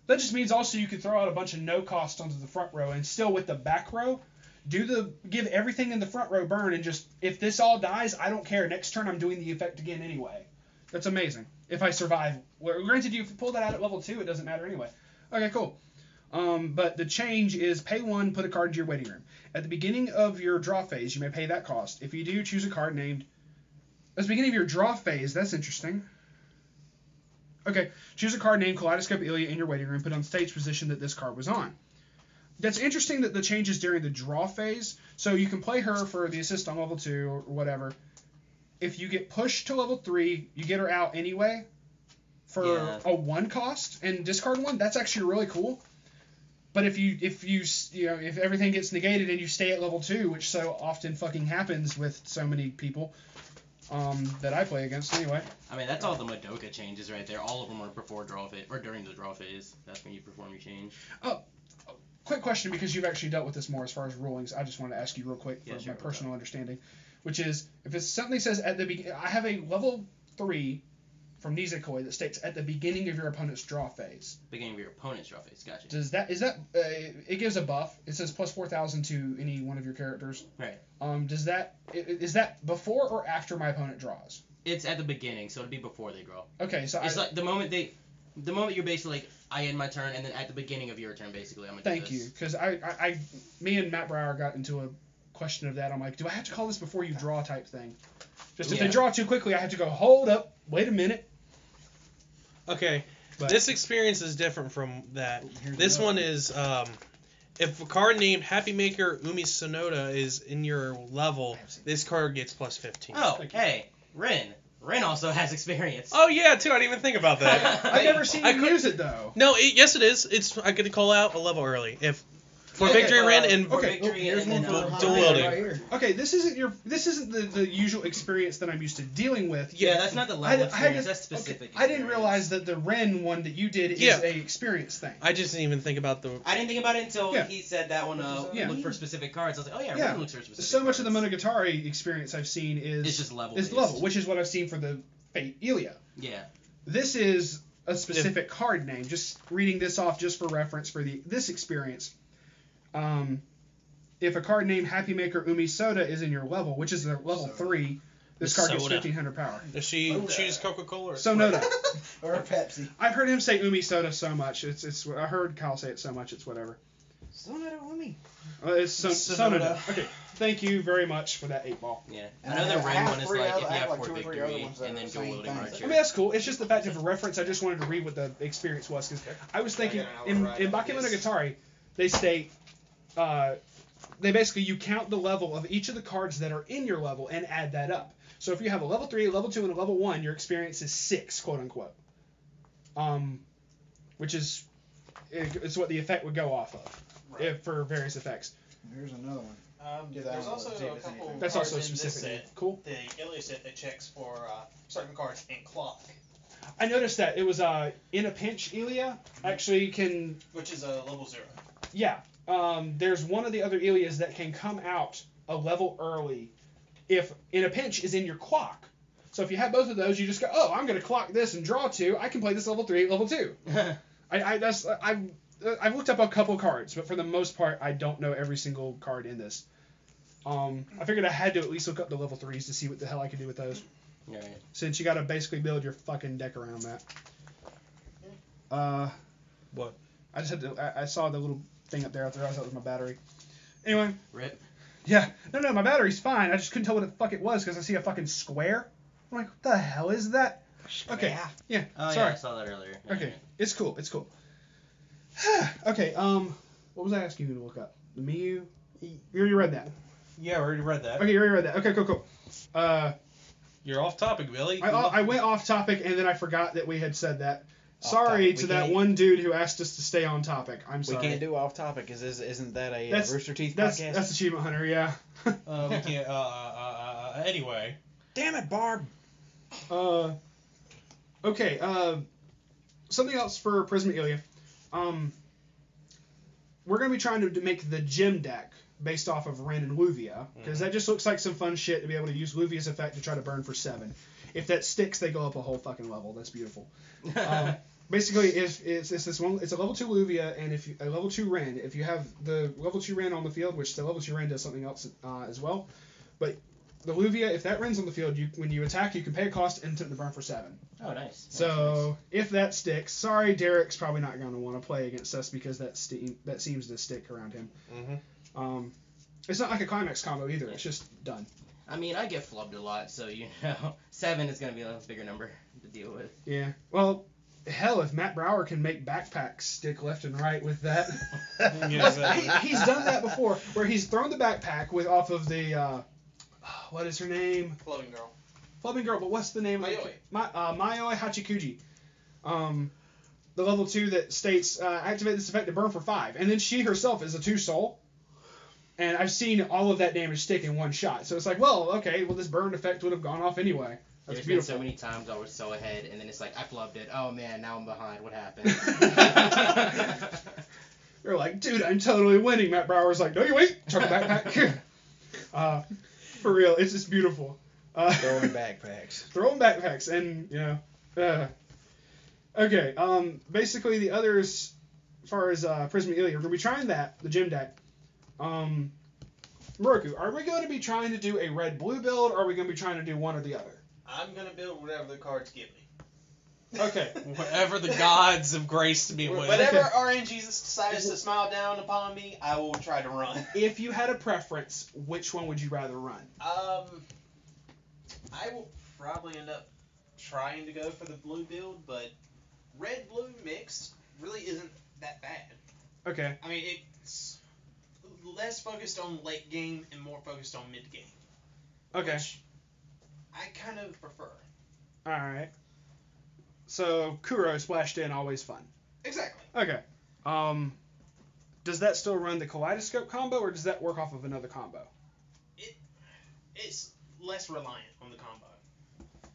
That just means also you could throw out a bunch of no cost onto the front row and still with the back row. Give everything in the front row burn and just, if this all dies, I don't care. Next turn I'm doing the effect again anyway. That's amazing. If I survive. Well, granted, you pull that out at level 2, it doesn't matter anyway. Okay, cool. But the change is pay 1, put a card into your waiting room. At the beginning of your draw phase, you may pay that cost. If you do, choose a card named... At the beginning of your draw phase, that's interesting. Okay, choose a card named Kaleidoscope Ilya in your waiting room, put on stage position that this card was on. That's interesting that the change is during the draw phase, so you can play her for the assist on level 2 or whatever. If you get pushed to level 3, you get her out anyway for a 1 cost and discard 1. That's actually really cool. But if everything gets negated and you stay at level 2, which so often fucking happens with so many people that I play against anyway. I mean, that's all the Madoka changes right there. All of them are before draw phase or during the draw phase. That's when you perform your change. Quick question, because you've actually dealt with this more as far as rulings. I just want to ask you real quick for my personal understanding, which is if it's something that says at the beginning, I have a level 3 from Nisemonogatari that states at the beginning of your opponent's draw phase. Beginning of your opponent's draw phase, gotcha. It gives a buff. It says plus 4,000 to any one of your characters. Right. Is that before or after my opponent draws? It's at the beginning, so it'd be before they draw. Okay, so it's like the moment you're basically like, I end my turn, and then at the beginning of your turn, basically, I'm gonna do this. Thank you, because me and Matt Brower got into a question of that. I'm like, do I have to call this before you draw type thing? Just if they draw too quickly, I have to go, hold up, wait a minute. Okay, this experience is different from that. This one is, if a card named Happy Maker Umi Sonoda is in your level, this card gets plus 15. Oh, hey, Rin. Rin also has experience. Oh yeah, too. I didn't even think about that. I've never seen you use it though. No, yes it is. I could call out a level early. If For Victory Ren and Okay. Victory Here's and one then for dual Honda wielding. right here. Okay, this isn't the usual experience that I'm used to dealing with. Yeah, that's not the level experience. That's specific. I didn't realize that the Ren one that you did is Yeah. a experience thing. I just didn't even think about the. I didn't think about it until Yeah. he said that one. Yeah. Look for specific cards. I was like, oh yeah, Yeah. Ren looks for specific. So much of the cards. Monogatari experience I've seen is It's just level. is based. level, which is what I've seen for the Fate Ilia. Yeah. This is a specific card name. Just reading this off just for reference for this experience. If a card named Happy Maker Umi Soda is in your level, which is a level 3, this card gets Soda. 1500 power. Does she choose Coca-Cola or Sonoda. Or a Pepsi. I've heard him say Umi Soda so much. It's I heard Kyle say it so much. It's whatever. Sonoda Umi. It's Sonoda. Sonoda. Okay. Thank you very much for that 8-ball. Yeah. And Another I Ren have one is three like other- if I you have have like 4 two or three other Victory ones that and are then the dual same wielding thing. archer. I mean, that's cool. It's just the fact of reference. I just wanted to read what the experience was. Because I was thinking, in Bakemonogatari, they state, they basically, you count the level of each of the cards that are in your level and add that up. So if you have a level 3, a level 2, and a level 1, your experience is 6, quote unquote. Which is, it's what the effect would go off of, for various effects. Here's another one. Give that There's one a also look, see if a it's couple anything. That's cards also in this specific. set, Cool. the Ilia set that checks for certain cards in clock, I noticed that it was in a pinch, Ilia actually can. which is a level 0. Yeah. There's one of the other Ilias that can come out a level early if in a pinch is in your clock. So if you have both of those, you just go, oh, I'm going to clock this and draw 2. I can play this level 3, level 2. I've looked up a couple cards, but for the most part, I don't know every single card in this. I figured I had to at least look up the level 3s to see what the hell I could do with those. Right. Since you got to basically build your fucking deck around that. What? I just had to. I saw the little thing up there. I thought it was my battery. Anyway. Rip. Yeah. No, my battery's fine. I just couldn't tell what the fuck it was because I see a fucking square. I'm like, what the hell is that? Okay. Yeah. Oh Sorry. yeah, I saw that earlier. Okay. It's cool. Okay. What was I asking you to look up? The Miyu. You already read that. Yeah, I already read that. Okay, you already read that. Okay, cool. You're off topic, Billy. I went off topic and then I forgot that we had said that. Sorry topic. to that one dude who asked us to stay on topic. I'm sorry. We can't do off topic. Isn't that a That's- Rooster Teeth That's podcast? that's Achievement Hunter, yeah. We can't. Anyway. Damn it, Barb. Okay. Something else for Prisma Ilia. We're gonna be trying to make the gym deck based off of Ren and Luvia because that just looks like some fun shit to be able to use Luvia's effect to try to burn for 7. If that sticks, they go up a whole fucking level. That's beautiful. Basically, it's this one. It's a level 2 Luvia and a level 2 Ren. If you have the level 2 Ren on the field, which the level 2 Ren does something else as well, but the Luvia, if that Ren's on the field, when you attack, you can pay a cost and attempt to burn for 7. Oh, nice. So if that sticks, sorry, Derek's probably not going to want to play against us because that seems to stick around him. Mm-hmm. It's not like a climax combo either. It's just done. I mean, I get flubbed a lot, so 7 is gonna be a bigger number to deal with. Yeah. Well, hell, if Matt Brower can make backpacks stick left and right with that, he's done that before, where he's thrown the backpack off of the what is her name? Flubbing girl. But what's the name? Mayoi. Mayoi Hachikuji. The level 2 that states activate this effect to burn for 5, and then she herself is a 2 soul. And I've seen all of that damage stick in one shot. So it's like, well, okay, this burn effect would have gone off anyway. That's There's beautiful. been so many times I was so ahead, and then it's like, I flubbed it. Oh man, now I'm behind. What happened? You're like, dude, I'm totally winning. Matt Brower's like, no, you ain't. Chuck a backpack. For real, it's just beautiful. Throwing backpacks. Throwing backpacks, and, okay, basically the others, as far as Prisma Ilia, we're going to be trying that, the gym deck. Moroku, are we going to be trying to do a red-blue build, or are we going to be trying to do one or the other? I'm gonna build whatever the cards give me. Okay. Whatever the gods have graced me with. Whatever RNG decides to smile down upon me, I will try to run. If you had a preference, which one would you rather run? I will probably end up trying to go for the blue build, but red-blue mixed really isn't that bad. Okay. I mean, it's less focused on late game and more focused on mid game. Okay. Which I kind of prefer. Alright. So, Kuro splashed in, always fun. Exactly. Okay. does that still run the Kaleidoscope combo, or does that work off of another combo? It's less reliant on the combo.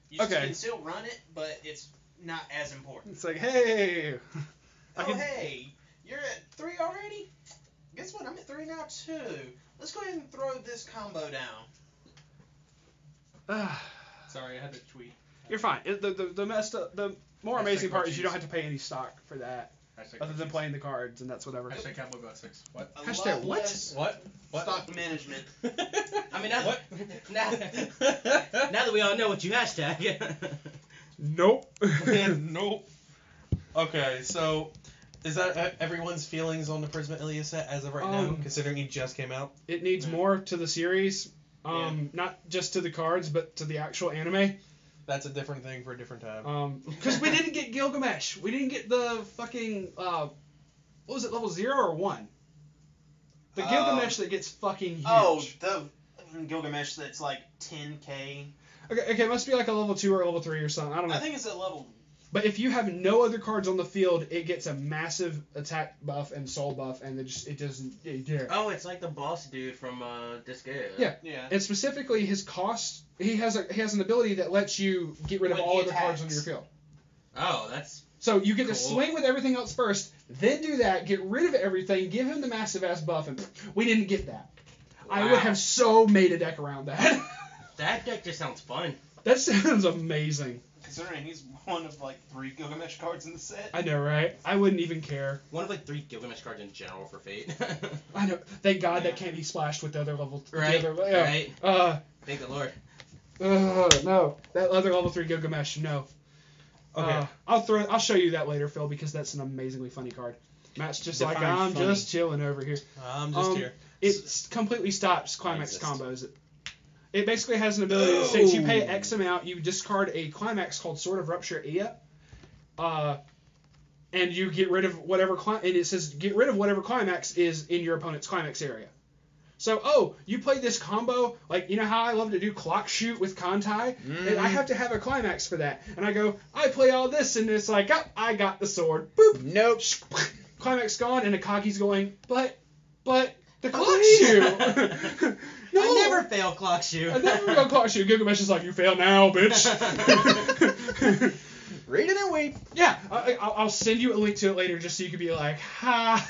You Okay. can still run it, but it's not as important. It's like, hey. Hey, you're at 3 already? Guess what? I'm at 3 now too. Let's go ahead and throw this combo down. Sorry, I had to tweet. You're fine. The more amazing part is you don't have to pay any stock for that, other than playing the cards, and that's whatever. Hashtag Cowboy got 6. What? A Hashtag lot what? less What? Stock management. I mean, now, What? now that we all know what you hashtag. Nope. Nope. Okay, so is that everyone's feelings on the Prisma Ilya set as of right now, considering it just came out? It needs more to the series, not just to the cards, but to the actual anime. That's a different thing for a different time. Because we didn't get Gilgamesh. We didn't get the fucking, what was it, level 0 or 1? The Gilgamesh that gets fucking huge. Oh, the Gilgamesh that's like 10k. Okay, it must be like a level 2 or a level 3 or something. I don't know. I think it's a level. But if you have no other cards on the field, it gets a massive attack buff and soul buff, and it doesn't. Oh, it's like the boss dude from Disgaea. Yeah. Yeah. And specifically, his cost. He has an ability that lets you get rid of When all he other cards on attacks. your field. Oh, that's. So you get to Cool. swing with everything else first, then do that, get rid of everything, give him the massive ass buff, and we didn't get that. I would Wow. have so made a deck around that. That deck just sounds fun. That sounds amazing. Considering he's one of like 3 Gilgamesh cards in the set. I know, right? I wouldn't even care. One of like 3 Gilgamesh cards in general for Fate. I know. Thank God that can't be splashed with the other level. Right, The other, yeah. right. Thank the Lord. No, that other level 3 Gilgamesh. No. Okay. I'll show you that later, Phil, because that's an amazingly funny card. Matt's just Define like, I'm funny. just chilling over here. I'm just here. It completely stops climax exist. combos. It basically has an ability that states you pay X amount, you discard a climax called Sword of Rupture Iya, and you get rid of whatever and it says get rid of whatever climax is in your opponent's climax area. So, you play this combo, like, you know how I love to do clock shoot with Kantai? And I have to have a climax for that. And I go, I play all this, and it's like, oh, I got the sword. Boop. Nope. Climax gone, and Akagi's going, but the clock shoot. No. I never fail clock shoe. I never go clock shoot. Gilgamesh is like, you fail now, bitch. Read it and weep. Yeah, I'll send you a link to it later just so you can be like, ha.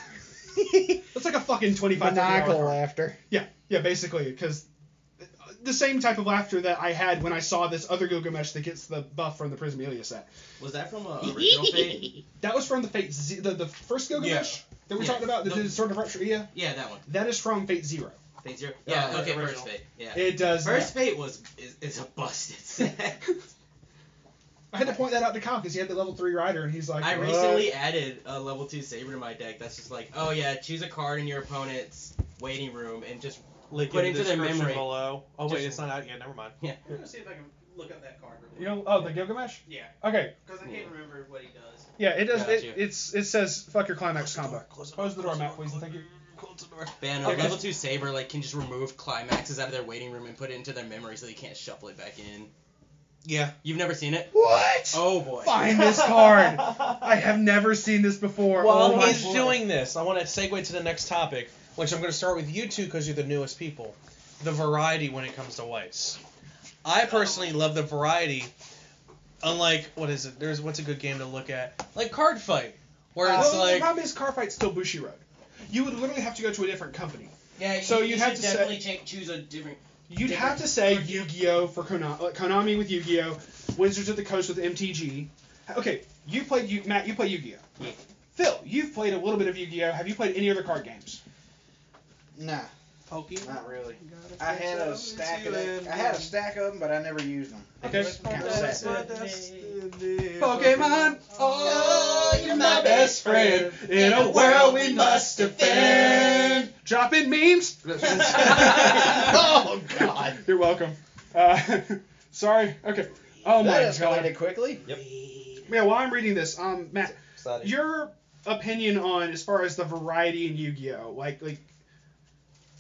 That's like a fucking 25 Maniacal card. laughter. Yeah, basically, because the same type of laughter that I had when I saw this other Gilgamesh that gets the buff from the Prism Ilya set. Was that from original Fate? That was from the Fate the first Gilgamesh that we talked about, that did Sword of Rupture Iya. Yeah, that one. That is from Fate 0. Fate 0? Yeah, okay, original. First Fate. Yeah. It does. First Fate is a busted set. I had to point that out to Kyle because he had the level 3 rider and he's like, I "What?" recently added a level 2 Saber to my deck that's just like, oh yeah, choose a card in your opponent's waiting room and just Link put in the into their description memory. below. Oh wait, Just- it's not out yet. Never mind. Yeah. I'm gonna see if I can look up that card real You quick. know, the Gilgamesh? Yeah, Okay. because I can't remember what he does. Yeah, it does. Gotcha. It says fuck your climax combo. Close the door, Matt, please, and thank you. Close the door. But yeah, no, level 2 Saber like can just remove climaxes out of their waiting room and put it into their memory so they can't shuffle it back in. Yeah. You've never seen it? What? Oh boy. Find this card. I have never seen this before. While oh my he's lord. doing this, I want to segue to the next topic, which I'm going to start with you two because you're the newest people. The variety when it comes to Weiss. I personally love the variety. Unlike, what is it? What's a good game to look at? Like Card Fight, where it's the like. problem is Card Fight's still Bushiroad. You would literally have to go to a different company. Yeah, So you you'd have should to definitely choose a different. You'd have to say Yu-Gi-Oh for Konami with Yu-Gi-Oh, Wizards of the Coast with MTG. Okay, Matt, you play Yu-Gi-Oh. Yeah. Phil, you've played a little bit of Yu-Gi-Oh. Have you played any other card games? Nah, Pokemon? not really. I had a stack of them, but I never used them. Okay. Kinda sad. Pokemon, oh, you're my best friend. In a world we must defend. Dropping memes. Oh God. You're welcome. Sorry. Okay. Oh my That god. escalated quickly. Yeah, while I'm reading this, Matt, Excited. your opinion on as far as the variety in Yu-Gi-Oh, like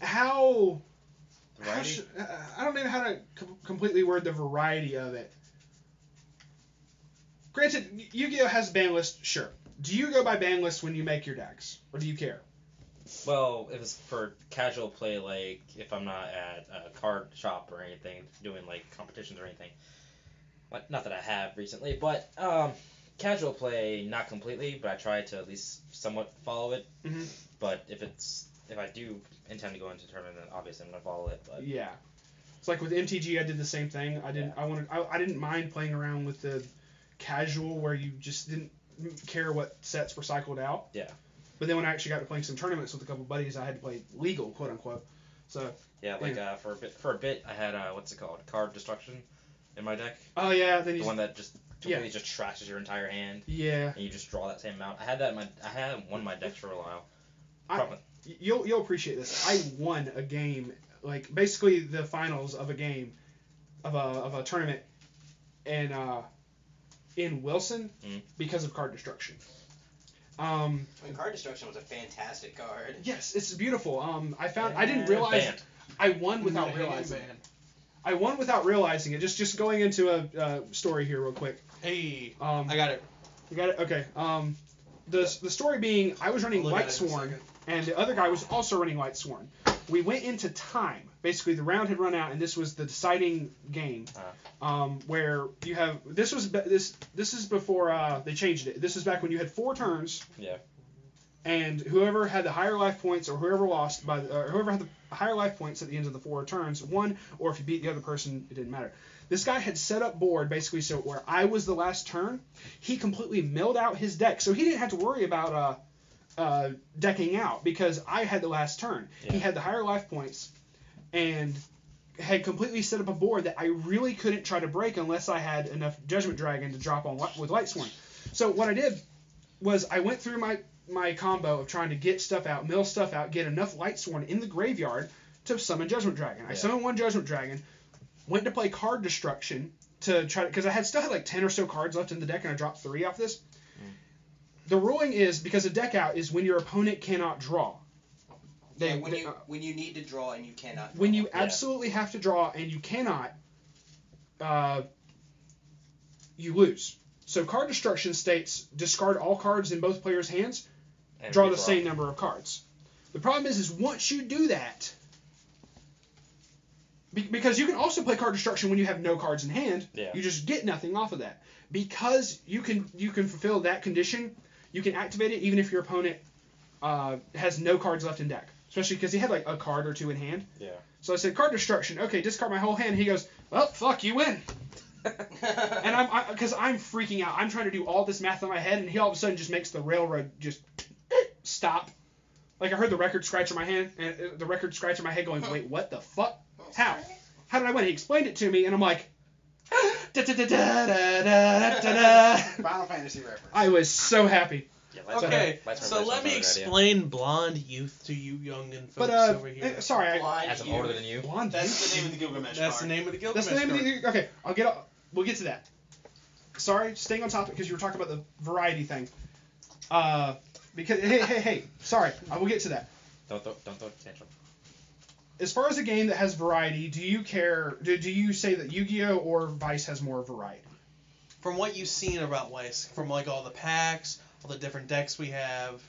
how Variety? I don't know how to completely word the variety of it. Granted, Yu-Gi-Oh has ban list, sure. Do you go by ban list when you make your decks, or do you care? Well, if it's for casual play, like if I'm not at a card shop or anything, doing like competitions or anything. Like, not that I have recently, but casual play, not completely, but I try to at least somewhat follow it. Mm-hmm. But if I do intend to go into a tournament, then obviously I'm gonna follow it. But Yeah. It's like with MTG, I did the same thing. I didn't mind playing around with the casual where you just didn't care what sets were cycled out. Yeah. But then when I actually got to playing some tournaments with a couple buddies, I had to play legal, quote unquote. So. Yeah, like for a bit, I had what's it called, card destruction, in my deck. Oh yeah, then the one that just completely just trashes your entire hand. Yeah. And you just draw that same amount. I had one of my decks for a while. You'll appreciate this. I won a game, like basically the finals of a game, of a tournament, and in Wilson because of card destruction. Card destruction was a fantastic card. Yes, it's beautiful. I didn't realize I won without realizing. I won without realizing it. Just going into a story here real quick. Hey, I got it. You got it? Okay. The story being, I was running Weiss Schwarz, and the other guy was also running Weiss Schwarz. We went into time. Basically, the round had run out, and this was the deciding game, where you have this is before they changed it. This is back when you had 4 turns. Yeah. And whoever had the higher life points, or whoever lost whoever had the higher life points at the end of the 4 turns won, or if you beat the other person, it didn't matter. This guy had set up board basically so where I was the last turn, he completely milled out his deck, so he didn't have to worry about decking out because I had the last turn. Yeah. He had the higher life points and had completely set up a board that I really couldn't try to break unless I had enough Judgment Dragon to drop on with Light Sworn. So what I did was I went through my combo of trying to get stuff out, mill stuff out, get enough Light Sworn in the graveyard to summon Judgment Dragon. I summoned 1 Judgment Dragon, went to play card destruction to try to, because I still had like 10 or so cards left in the deck and I dropped 3 off this. The ruling is, because a deck out is when your opponent cannot draw. When you need to draw and you cannot draw. When you absolutely have to draw and you cannot, you lose. So card destruction states discard all cards in both players' hands, and draw the same number of cards. The problem is once you do that, because you can also play card destruction when you have no cards in hand, you just get nothing off of that. Because you can fulfill that condition, you can activate it even if your opponent has no cards left in deck. Especially because he had like a card or 2 in hand. Yeah. So I said, card destruction. Okay, discard my whole hand. He goes, well, fuck, you win. And because I'm freaking out. I'm trying to do all this math in my head, and he all of a sudden just makes the railroad just stop. Like I heard the record scratch in my hand, and the record scratch in my head going, wait, what the fuck? How? How did I win? He explained it to me, and I'm like, Final Fantasy reference. I was so happy. Yeah, okay, so let me explain Blonde Youth to you young folks over here. Sorry, as I'm older than you. Blonde That's the name of the Gilgamesh That's card. the name of the Gilgamesh That's the name of the... Okay, we'll get to that. Sorry, staying on topic because you were talking about the variety thing. Because hey, sorry, I will get to that. Don't throw tantrum. As far as a game that has variety, do you care? Do you say that Yu-Gi-Oh or Weiss has more variety? From what you've seen about Weiss, from like all the packs, all the different decks we have.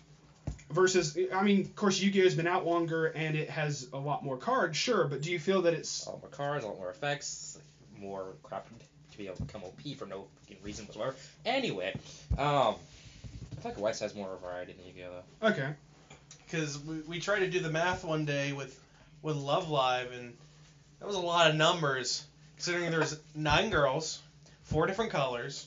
Versus, I mean, of course, Yu-Gi-Oh's been out longer and it has a lot more cards, sure, but do you feel that it's... A lot more cards, a lot more effects, more crap to be able to become OP for no reason whatsoever. Anyway, I feel like Weiss has more variety than Yu-Gi-Oh though. Okay. Because we tried to do the math one day with Love Live, and that was a lot of numbers, considering there's 9 girls, 4 different colors.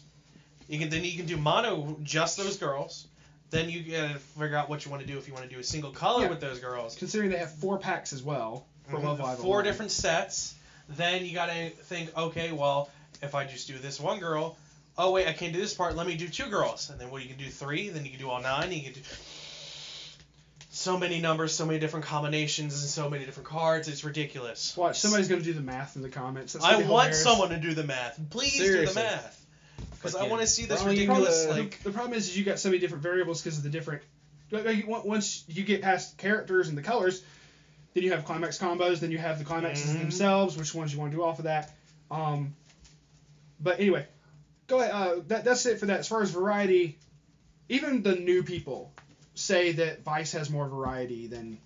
You can do mono, just those girls. Then you gotta figure out what you want to do if you want to do a single color with those girls. Considering they have 4 packs as well for Love Live. 4 different sets. Then you gotta think, okay, well, if I just do this one girl, oh wait, I can't do this part. Let me do 2 girls, and then you can do 3. Then you can do all 9. You can do so many numbers, so many different combinations, and so many different cards. It's ridiculous. Watch, somebody's gonna do the math in the comments. I want someone to do the math. Please do the math. Because I want to see this ridiculous, the problem is you got so many different variables because of the different... Once you get past characters and the colors, then you have climax combos, then you have the climaxes themselves, which ones you want to do off of that. But anyway, go ahead. That's it for that. As far as variety, even the new people say that Weiss has more variety than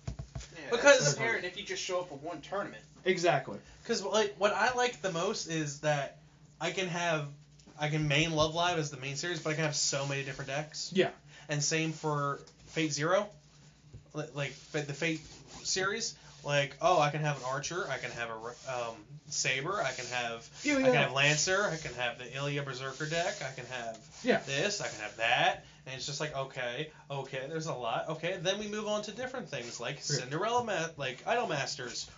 Because- it's inherent if you just show up for one tournament. exactly. Because like what I like the most is that I can main Love Live as the main series, but I can have so many different decks. Yeah. And same for Fate Zero, like the Fate series. Like, oh, I can have an Archer, I can have a Saber, I can have Lancer, I can have the Ilya Berserker deck, I can have this, I can have that, and it's just like, okay, there's a lot. Okay, then we move on to different things like Cinderella, like Idol Masters.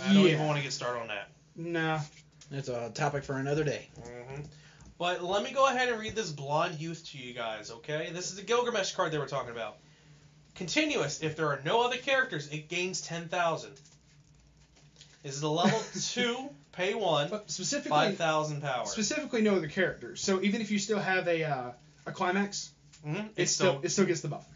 I don't even want to get started on that. Nah. It's a topic for another day. Mm-hmm. But let me go ahead and read this Blonde Youth to you guys, okay? This is the Gilgamesh card they were talking about. Continuous. If there are no other characters, it gains 10,000. This is a level 2, pay 1, But specifically 5,000 power. Specifically, no other characters. So even if you still have a climax, it still gets the buff.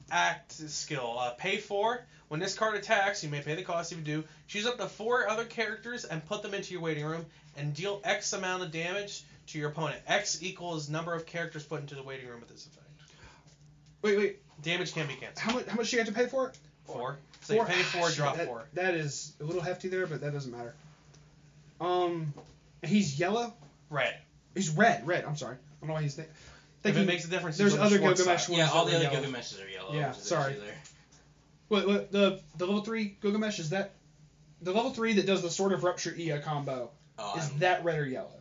Act skill. Pay 4. When this card attacks, you may pay the cost if you do. Choose up to 4 other characters and put them into your waiting room, and deal X amount of damage to your opponent. X equals number of characters put into the waiting room with this effect. Wait. Damage can be canceled. How much do you have to pay for it? 4. So you pay 4, drop 4. That is a little hefty there, but that doesn't matter. He's yellow. Red. He's red. I'm sorry. I don't know why he's thinking. If it makes a difference, There's he's on the other Schwarz Gilgamesh side. ones. Yeah, all that the are other yellow. Gilgameshes are yellow. Yeah, which is the sorry. issue there. What the level 3 Gilgamesh is that? The level 3 that does the Sword of Rupture Ia combo is that red or yellow?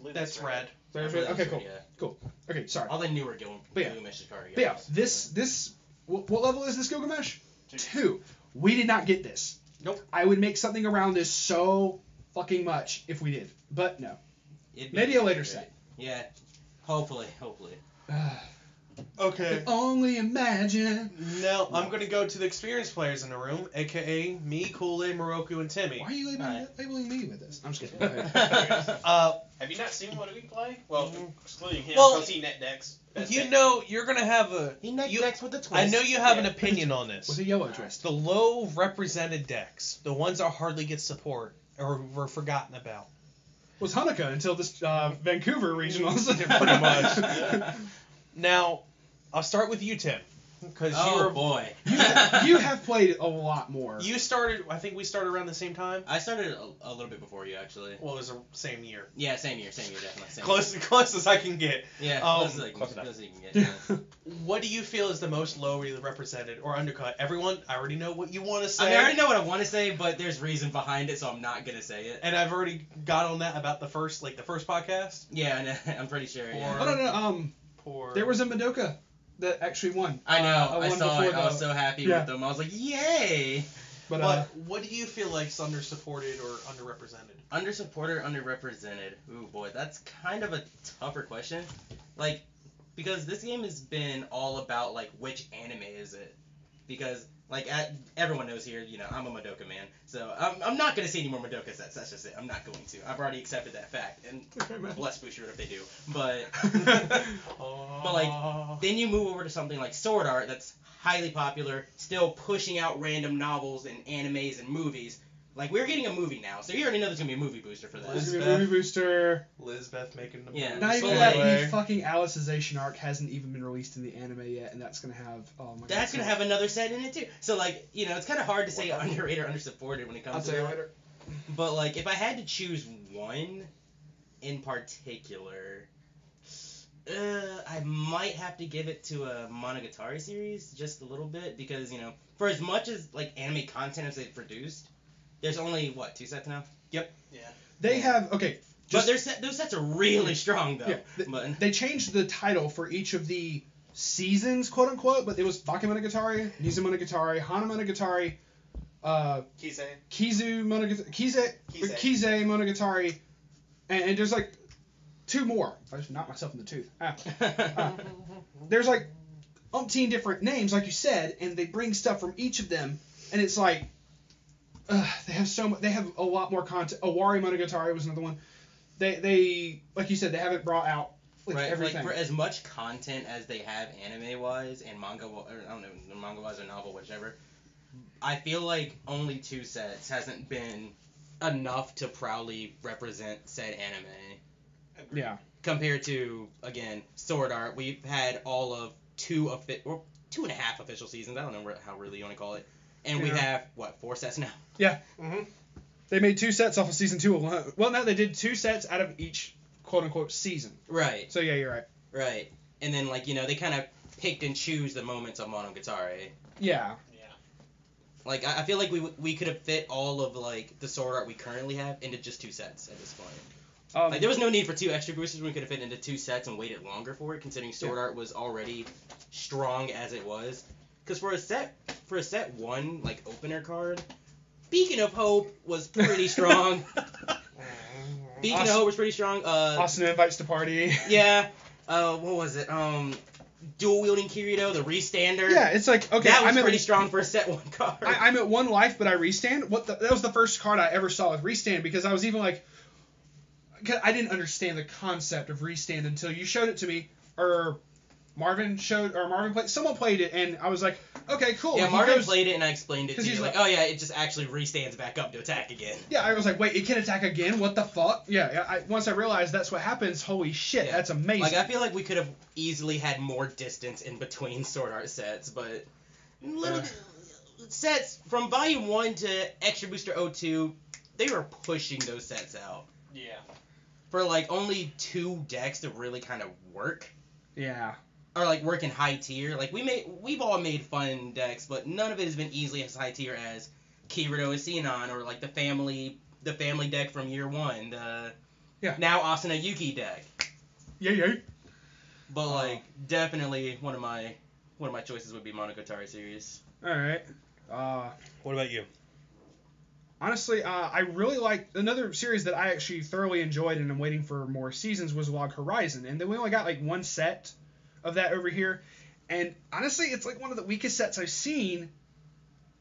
Believe That's red. Okay, cool. Yeah. Cool. Okay, sorry. All the newer But yeah. Gilgameshes are But yeah, yellow. this what level is this Gilgamesh? 2. We did not get this. Nope. I would make something around this so fucking much if we did, but no. It'd be Maybe a later great. set. Yeah. Hopefully. Okay. Only imagine. Now, I'm going to go to the experienced players in the room, a.k.a. me, Kool-Aid, Moroku, and Timmy. Why are you labeling me with this? I'm just kidding. Have you not seen what we play? Well, excluding him, Well, because he net decks. You know, you're going to have a... He neck you- decks with the twist. I know you have an opinion on With this. a yellow twist. The low represented decks, the ones that hardly get support or were forgotten about. Was Hanukkah until this Vancouver Regionals. Pretty much. Now, I'll start with you, Tim. Because Oh boy. You have played a lot more. you started, I think we started around the same time. I started a little bit before you actually. Well, it was the same year. Yeah, same year, definitely. Same Close as I can get. year. Yeah, close close enough. as you can get. Yeah. What do you feel is the most lowly represented or undercut? Everyone, I already know what you want to I say. mean, I already know what I want to say, but there's reason behind it, so I'm not gonna say it. And I've already got on that about the first podcast. Yeah, I know, I'm pretty sure. Yeah. Oh, no. Poor. There was a Madoka that actually won. I know. I one saw it. before I was so happy with them. I was like, yay! But what do you feel like is undersupported or underrepresented? Undersupported, underrepresented. Ooh boy, that's kind of a tougher question. Like, because this game has been all about like which anime is it? Because like everyone knows here, you know, I'm a Madoka man, so I'm not gonna see any more Madoka sets. That's just it. I'm not going to. I've already accepted that fact, and bless Bushiroad if they do. But like then you move over to something like Sword Art that's highly popular, still pushing out random novels and animes and movies. Like, we're getting a movie now, so you already know there's going to be a movie booster for there's this. gonna be a movie booster. Lizbeth making the Yeah. Not even So, that, like- the fucking Alicization arc hasn't even been released in the anime yet, and that's gonna have, oh my god. That's going to have another set in it, too. So, like, you know, it's kind of hard to say underrated or undersupported when it comes I'll to tell you that. later. But, like, if I had to choose one in particular, I might have to give it to a Monogatari series, just a little bit, because, you know, for as much as, like, anime content as they've produced, there's only, what, 2 sets now? Yeah. They have, okay. But those sets are really strong, though. Yeah, But they changed the title for each of the seasons, quote unquote, but it was Bakemonogatari, Nisemonogatari, Hanamonogatari, Kisei. Kize Monogatari, and there's like 2 more. I just knocked myself in the tooth. There's like umpteen different names, like you said, and they bring stuff from each of them, and it's like they have so much. They have a lot more content. Owari Monogatari was another one. They like you said, they haven't brought out right, everything. like for as much content as they have anime wise and manga, or I don't know, manga wise or novel, whichever. I feel like only 2 sets hasn't been enough to proudly represent said anime. Yeah. compared to, again, Sword Art, we've had all of 2.5 official seasons. I don't know how really you want to call it. And we have, 4 sets now? Yeah. Mm-hmm. They made 2 sets off of season 2 alone. Well, no, they did 2 sets out of each quote-unquote season. Right. So, yeah, you're right. Right. And then, like, they kind of picked and choose the moments of Monogatari. Yeah. Like, I feel like we could have fit all of, like, the Sword Art we currently have into just 2 sets at this point. Like, there was no need for 2 extra boosters. We could have fit into 2 sets and waited longer for it, considering Sword Art was already strong as it was. Because for a set 1, like, opener card, Beacon of Hope was pretty strong. Beacon of Hope was pretty strong. Austin Invites to Party. Yeah. What was it? Dual wielding Kirito, the restander. Yeah, it's like, okay, that was pretty strong for a set 1 card. I'm at 1 life, but I restand. That was the first card I ever saw with restand, because I was even like, I didn't understand the concept of restand until you showed it to me, or Marvin played. Someone played it, and I was like, okay, cool. Yeah, Marvin played it, and I explained it to you. Like, oh yeah, it just actually restands back up to attack again. Yeah, I was like, wait, it can attack again? What the fuck? Yeah. Once I realized that's what happens, holy shit, that's amazing. Like, I feel like we could have easily had more distance in between Sword Art sets, but sets from Volume 1 to Extra Booster 02, they were pushing those sets out. Yeah. For like only 2 decks to really kind of work. Yeah. Or like work in high tier. Like we've all made fun decks, but none of it has been easily as high tier as Kirito and Sinon, or like the family deck from year 1. Now Asuna Yuki deck. Yeah. But like definitely one of my choices would be Monogatari series. All right. What about you? Honestly, I really like another series that I actually thoroughly enjoyed, and I'm waiting for more seasons, was Log Horizon, and then we only got like 1 set of that over here, and honestly, it's like one of the weakest sets I've seen.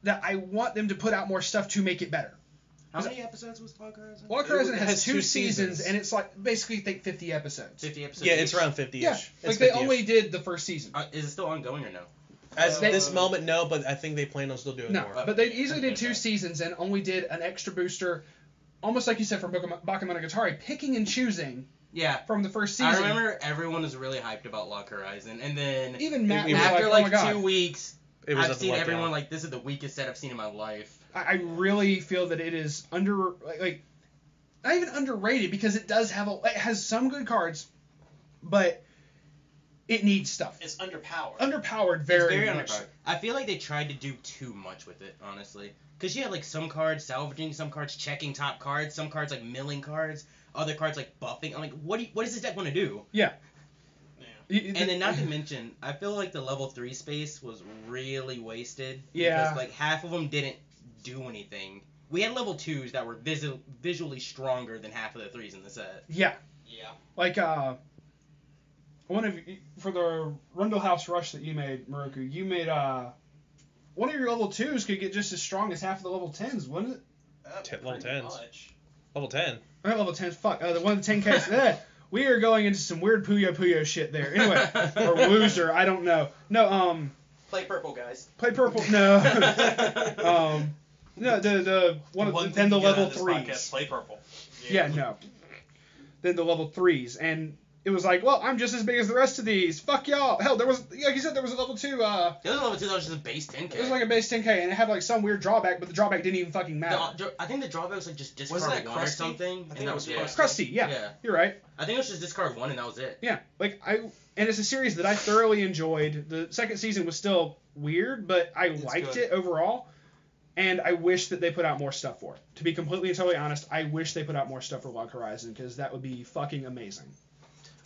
That I want them to put out more stuff to make it better. How many episodes was Log Horizon? Log Horizon has 2 seasons, and it's like basically think 50 episodes. 50 episodes. Yeah, it's around 50-ish. Yeah, like they only did the first season. Is it still ongoing or no? As this moment, no, but I think they plan on still doing more. But they easily did 2 seasons and only did an extra booster, almost like you said from Bakemonogatari, picking and choosing. Yeah. From the first season. I remember everyone was really hyped about Log Horizon, and then even Matt was after like, oh 2 weeks, I've seen letdown. everyone like, this is the weakest set I've seen in my life. I really feel that it is not even underrated, because it does have it has some good cards, but it needs stuff. It's underpowered. Underpowered, very much. Underpowered. I feel like they tried to do too much with it, honestly. Because you had like some cards salvaging, some cards checking top cards, some cards like milling cards, other cards like buffing. I'm like, what does this deck want to do? Yeah. And then not to mention, I feel like the level 3 space was really wasted. Yeah. Because like half of them didn't do anything. We had level 2s that were visually stronger than half of the 3s in the set. Yeah. Yeah. Like for the Rundle House Rush that you made, Moroku, you made one of your level 2s could get just as strong as half of the level 10s, wouldn't it? Level 10s. Level 10. Alright, level 10s. Fuck. The one of the 10Ks. We are going into some weird Puyo shit there. Anyway, or loser, I don't know. No, Play purple, guys. Play purple. No. No, the then the level 3s. Play purple. Yeah, no. Then the level 3s, and it was like, well, I'm just as big as the rest of these. Fuck y'all. Hell, there was, like you said, there was a level 2. There was a level 2 that was just a base 10k. It was like a base 10k, and it had like some weird drawback, but the drawback didn't even fucking matter. I think the drawback was like just discard Wasn't that 1 or Krusty? something. I think it was Krusty, yeah. You're right. I think it was just discard 1 and that was it. Yeah, and it's a series that I thoroughly enjoyed. The second season was still weird, but I liked it overall. And I wish that they put out more stuff for it. To be completely and totally honest, I wish they put out more stuff for Log Horizon, because that would be fucking amazing.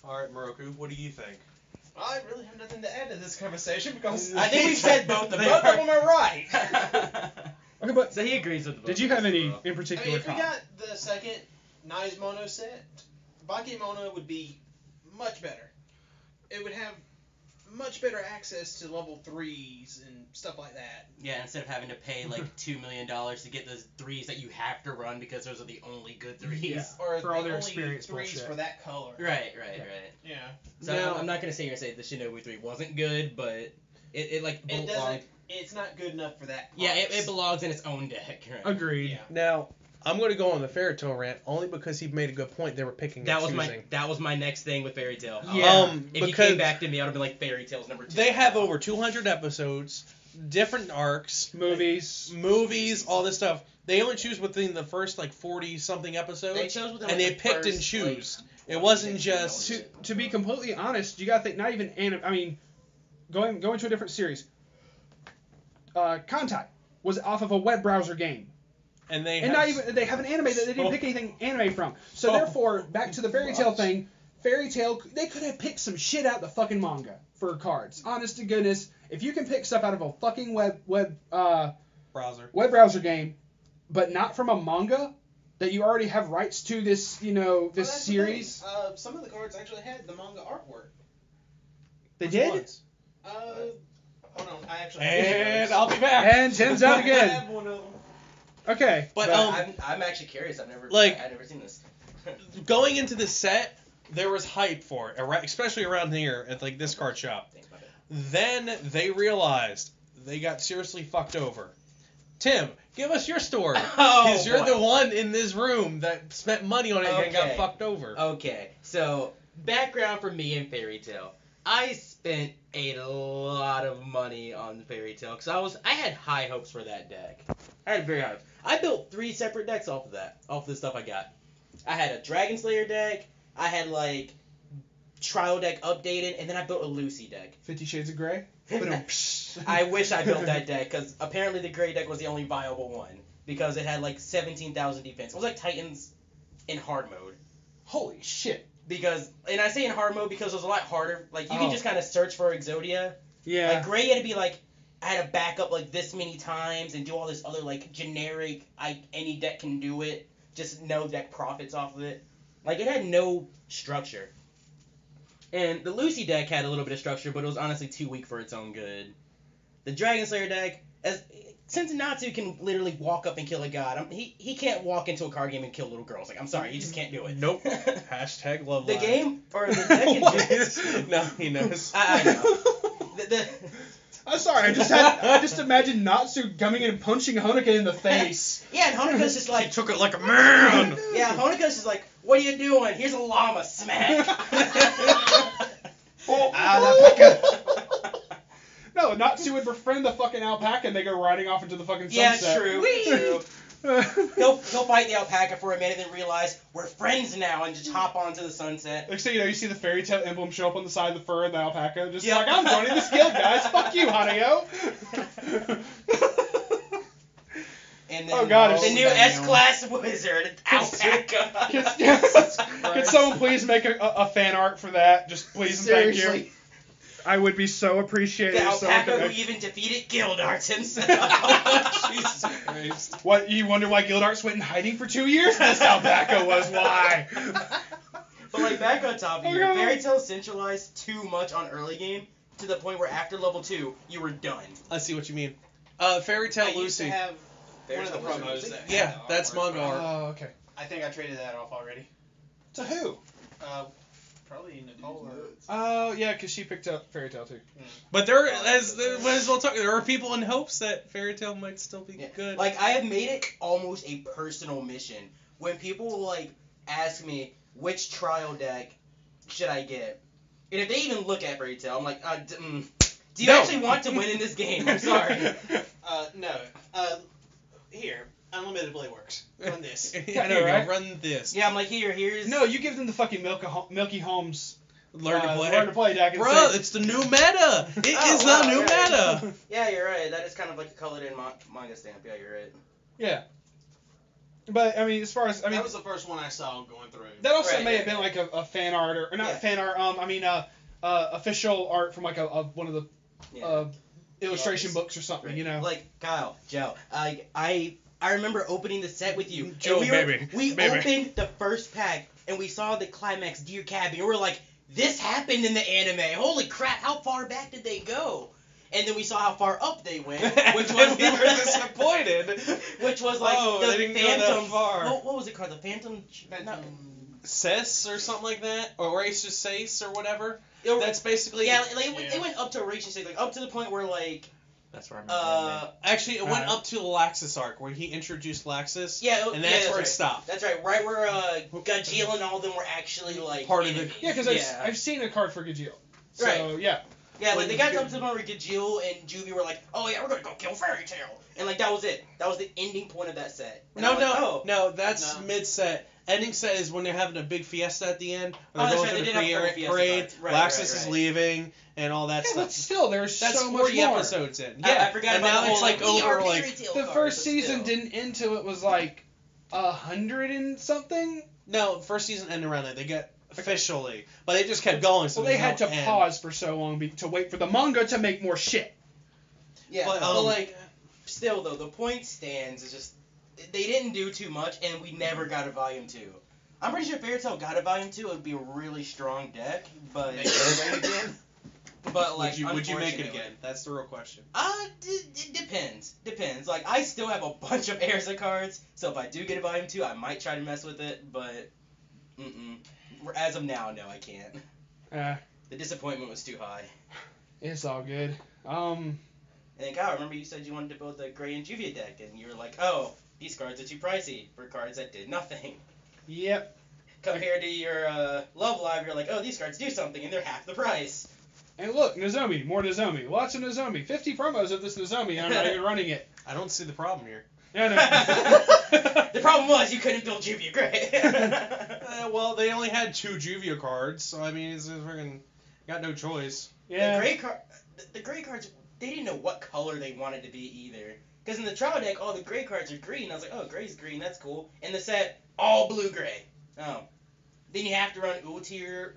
Alright, Moroku, what do you think? I really have nothing to add to this conversation, because I think we said both of them. Both of them are right. Okay, but so he agrees with both. Did you have any in particular if we got the second Nisemono set, Bakemono would be much better. It would have much better access to level 3s and stuff like that. Yeah, instead of having to pay like $2 million to get those 3s that you have to run because those are the only good 3s. Yeah. Or For all their only experience 3s bullshit. for that color. Right. Yeah. So Now, I'm not gonna sit here and say the Shinobu 3 wasn't good, but it doesn't. It's not good enough for that. Yeah, box. it belongs in its own deck. Right? Agreed. Yeah. Now, I'm going to go on the Fairy Tail rant only because he made a good point. They were picking That and was choosing. my next thing with Fairy Tail. Yeah. If he came back to me, I would have been like Fairy Tail's number 2. They have over 200 episodes, different arcs, movies, all this stuff. They only choose within the first 40 something episodes. They chose within and like, they the picked and first, choose. like, It wasn't just To be completely honest, you gotta think not even going to a different series. Contact was off of a web browser game. and they And not even they have an anime that they didn't pick anything anime from. So therefore, back to the Fairy Tail thing. Fairy Tail, they could have picked some shit out the fucking manga for cards. Honest to goodness, if you can pick stuff out of a fucking web browser game, but not from a manga that you already have rights to this this series. Some of the cards actually had the manga artwork. They did. Hold on, I actually. And I'll be back. And Tim's out I again. have one of them. Okay, But I'm actually curious. I've never seen this. going into the set, there was hype for it, especially around here at this card shop. Then they realized they got seriously fucked over. Tim, give us your story. Because you're the one in this room that spent money on it and got fucked over. Okay, so background for me and Fairy Tail. I spent a lot of money on Fairy Tail because I had high hopes for that deck. I had very high hopes. I built 3 separate decks off the stuff I got. I had a Dragon Slayer deck. I had Trial deck updated, and then I built a Lucy deck. 50 Shades of Grey. I wish I built that deck because apparently the Grey deck was the only viable one because it had 17,000 defense. It was like Titans in hard mode. Holy shit. And I say in hard mode because it was a lot harder. You can just kind of search for Exodia. Yeah. Gray had to be I had to back up this many times and do all this other generic any deck can do it. Just no deck profits off of it. It had no structure. And the Lucy deck had a little bit of structure, but it was honestly too weak for its own good. The Dragon Slayer deck, since Natsu can literally walk up and kill a god, he can't walk into a card game and kill little girls. I'm sorry, he just can't do it. Nope. Hashtag love The life. game, or the deck in general. No, he knows. I know. I'm sorry, I just imagine Natsu coming in and punching Honoka in the face. Yeah, and Honoka's just He took it like a man. Yeah, Honoka's just what are you doing? Here's a llama, smack. No, Natsu would befriend the fucking alpaca and they go riding off into the fucking sunset. Yeah, true. He'll fight the alpaca for a minute and realize we're friends now and just hop onto the sunset. Next thing you know, you see the Fairy Tail emblem show up on the side of the fur of the alpaca. Just Yeah. I'm joining this guild, guys. Fuck you, Haneo. And then Oh, God, the new S-Class wizard, alpaca. Can someone please make a fan art for that? Just please and thank you. Seriously. I would be so appreciated. The if someone alpaca could who make- even defeated Gildarts himself. Jesus Christ. What, you wonder why Gildarts went in hiding for 2 years? This alpaca was why. But back on top Oh, here, God. Fairy Tail centralized too much on early game to the point where after level 2, you were done. I see what you mean. Fairy Tail I used to Lucy. have Fairy one of the Tail promos Lucy. that. Yeah, had that's artwork. manga art. Oh, okay. I think I traded that off already. To who? Probably Nicole or. Oh, yeah, because she picked up Fairy Tail too. But there, as well talk, there are people in hopes that Fairy Tail might still be Yeah. good. I have made it almost a personal mission. When people will ask me which trial deck should I get, and if they even look at Fairy Tail, I'm like, do you actually want to win in this game? I'm sorry. No. Here, unlimited blade works. Run this. Yeah, I know, Here you go, right? Run this. Yeah, I'm like, here's. No, you give them the fucking Milky Holmes Learn to play. Learn to play deck. And Bro, say, it's the new meta. It is Oh, the wow, new right. meta. Yeah, you're right. That is kind of like a colored in manga stamp. Yeah, you're right. yeah. But, I mean, as far as, That was the first one I saw going through. that also Right, may right, have been right. like a fan art, or not Yeah. fan art, official art from like a one of the Yeah. illustration Yes. books or something, you know. Kyle, Joe, I remember opening the set with you. Joe, and baby, we baby. opened the first pack and we saw the climax Dear Cabby and we're like, this happened in the anime. Holy crap, how far back did they go? And then we saw how far up they went, which was we were disappointed. which was Oh, the they didn't go that Phantom. far. What was it called? The Phantom. not- Cess or something like that, or Race to Sace or whatever. it- That's basically. Yeah, they went up to a racing state, up to the point where That's where I'm Actually, it went up to the Laxus arc where he introduced Laxus. Yeah, and that's where right. it stopped. That's right. Right where Gajeel and all of them were actually like Part of the- enemies. Yeah, because I've seen a card for Gajeel. So, Right. yeah. Yeah, like When they got you- up to the point where Gajeel and Juvie were like, "Oh yeah, we're gonna go kill Fairy Tail," and like that was it. That was the ending point of that set. And I was like, No, that's No. mid-set. Ending set is when they're having a big fiesta at the end. Oh, When they're that's going right, through they the did have a couple fiesta parade. cards. Right, Laxus right, is right. leaving and all that Yeah, stuff. but still, there's That's so 40 much more. episodes in. I Yeah, forgot and about now the it's whole, like we are over Fairy like Tail The cards, first but season still. didn't end till it was like 100 and something. no, first season ended around that. They got officially, but they just kept going. So Well, they there's had no to end. pause for so long to wait for the manga to make more shit. Yeah, But, but like, still though, the point stands is just they didn't do too much, and we never got a volume 2. I'm pretty sure Fairy Tail got a volume 2. It would be a really strong deck, but Make it again. but like, Would you make it unfortunately- again? That's the real question. It depends. Like, I still have a bunch of Erza cards, so if I do get a volume 2, I might try to mess with it, but as of now, no, I can't. The disappointment was too high. It's all good. And Kyle, remember you said you wanted to build the Gray and Juvia deck, and you were like, oh, these cards are too pricey for cards that did nothing. Yep. Compared to your Love Live, you're like, oh, these cards do something, and they're half the price. And look, Nozomi, more Nozomi, lots of Nozomi, 50 promos of this Nozomi, and I'm not even running it. I don't see the problem here. Yeah, no. The problem was you couldn't build Juvia Gray. Well, they only had 2 Juvia cards, so I mean, it's freaking got no choice. Yeah. The gray cards, they didn't know what color they wanted to be either. Because in the trial deck, all the gray cards are green. I was like, oh, gray's green, that's cool. In the set, all blue-gray. Oh. Then you have to run Ultir,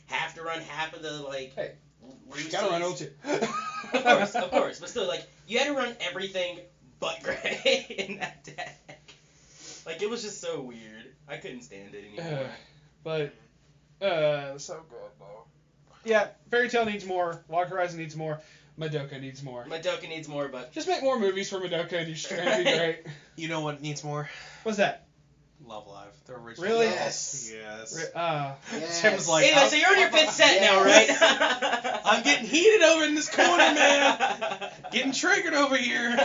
have to run half of the, like... Hey, Lucy's. gotta run Ultir. Of course. But still, like, you had to run everything but gray in that deck. Like, it was just so weird. I couldn't stand it anymore. But, so good, though. Yeah, Fairy Tail needs more, Log Horizon needs more, Madoka needs more. Madoka needs more, but... Just make more movies for Madoka and it'd be great. You know what needs more? What's that? Love Live. The original. Really? Yes. Yes. Tim was like, Anyway, so you're on your 5th set now, right? I'm getting heated over in this corner, man. Getting triggered over here.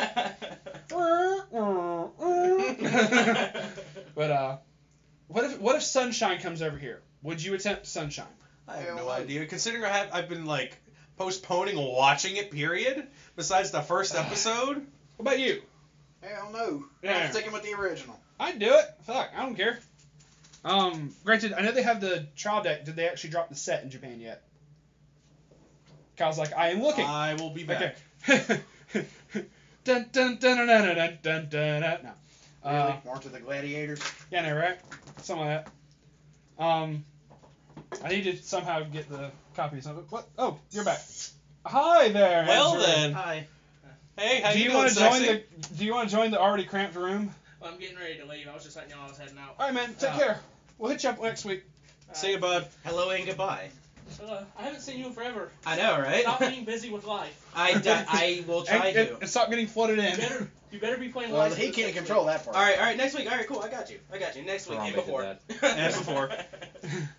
But what if Sunshine comes over here? Would you attempt Sunshine? I have no idea. Considering I've been like postponing watching it. Period. Besides the first episode. What about you? Hell no. Yeah. I'm sticking with the original. I'd do it. Fuck, I don't care. Granted, I know they have the trial deck. Did they actually drop the set in Japan yet? Kyle's like, I am looking. I will be back. Okay. Dun dun dun dun dun dun dun dun. No. Really? March of the Gladiators? Yeah, I know, right? Something like that. I need to somehow get the copy of something. What? Oh, you're back. Hi there. Well Ezra. then. Hi. Hey, how Do you you doing, want to join sexy? the? Do you want to join the already cramped room? Well, I'm getting ready to leave. I was just letting y'all know I was heading out. All right, man. Take care. We'll hit you up next week. See you, bud. Hello and goodbye. I haven't seen you in forever. I know, right? Stop being busy with life. I will try to. And stop getting flooded in. You better be playing Well, life. he can't control that part. All right, next week. All right, cool. I got you. Next week Harambe and did before. that. And before.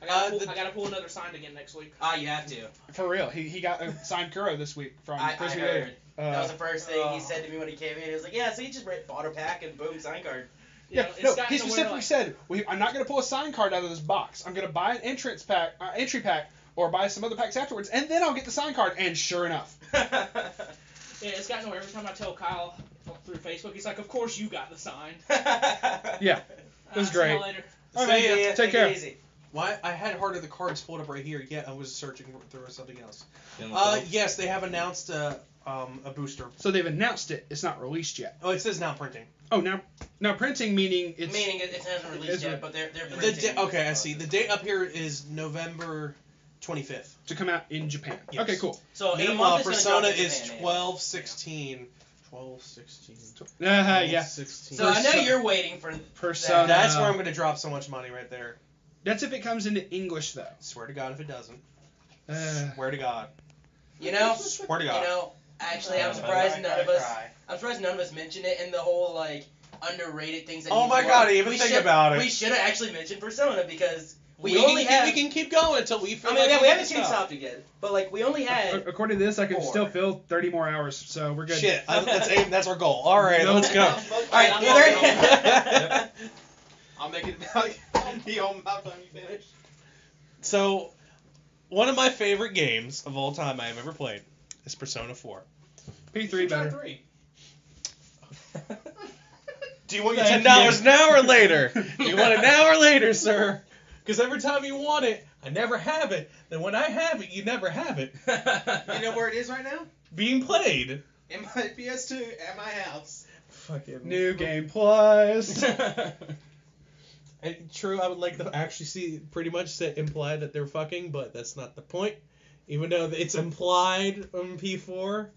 I gotta pull another sign again next week. You have to. For real, he got a signed Kuro this week from I Crispy heard. Day. That was the first thing he said to me when he came in. He was like, "Yeah, so you just bought a pack and boom, sign card." You Yeah, know, it's no, gotten he to where, specifically like- said, I'm not going to pull a sign card out of this box. I'm going to buy an entry pack, or buy some other packs afterwards, and then I'll get the sign card. And sure enough. Yeah, it's gotten to where every time I tell Kyle through Facebook, he's like, "Of course you got the sign." Yeah, it was See y'all great. later. All right, See ya. man, take care. It easy. Why? I had Heart of the Cards pulled up right here. Yeah, I was searching through something else. Feeling cold? Yes, they have announced a booster. So they've announced it. It's not released yet. Oh, it says now printing. Oh, now printing meaning it's. Meaning it hasn't released it's yet, but they're The printing. okay, I see. The date up here is November 25th. to come out in Japan. Yes. Okay, cool. So in a Meanwhile, month it's gonna Persona drop in is Japan, 12/16. 12/16. Yeah. 16. So I know Persona- you're waiting for Persona. That's where I'm going to drop so much money right there. That's if it comes into English though. Swear to God if it doesn't. Uh, Swear to God. You know, Swear to God. Actually, I'm surprised none of us. I'm surprised none of us mentioned it in the whole like underrated things. That Oh need my to God, work. I even We think should- about it. We should have actually mentioned Persona because We only have. We can keep going until we feel I mean, like we haven't can changed stop. topic yet, but like we only had. According to this, I can 4. still fill 30 more hours, so we're good. Shit, that's our goal. All right, let's go. Alright, I'll make it be on by the time you finish. So, one of my favorite games of all time I have ever played is Persona 4. P3 better. 3. Do you want your $10 now or later? You want it now or later, sir? Because every time you want it, I never have it. Then when I have it, you never have it. You know where it is right now? Being played. In my PS2 at my house. Fucking New Game Plus. And true, I would like to actually see pretty much imply that they're fucking, but that's not the point. Even though it's implied on P4,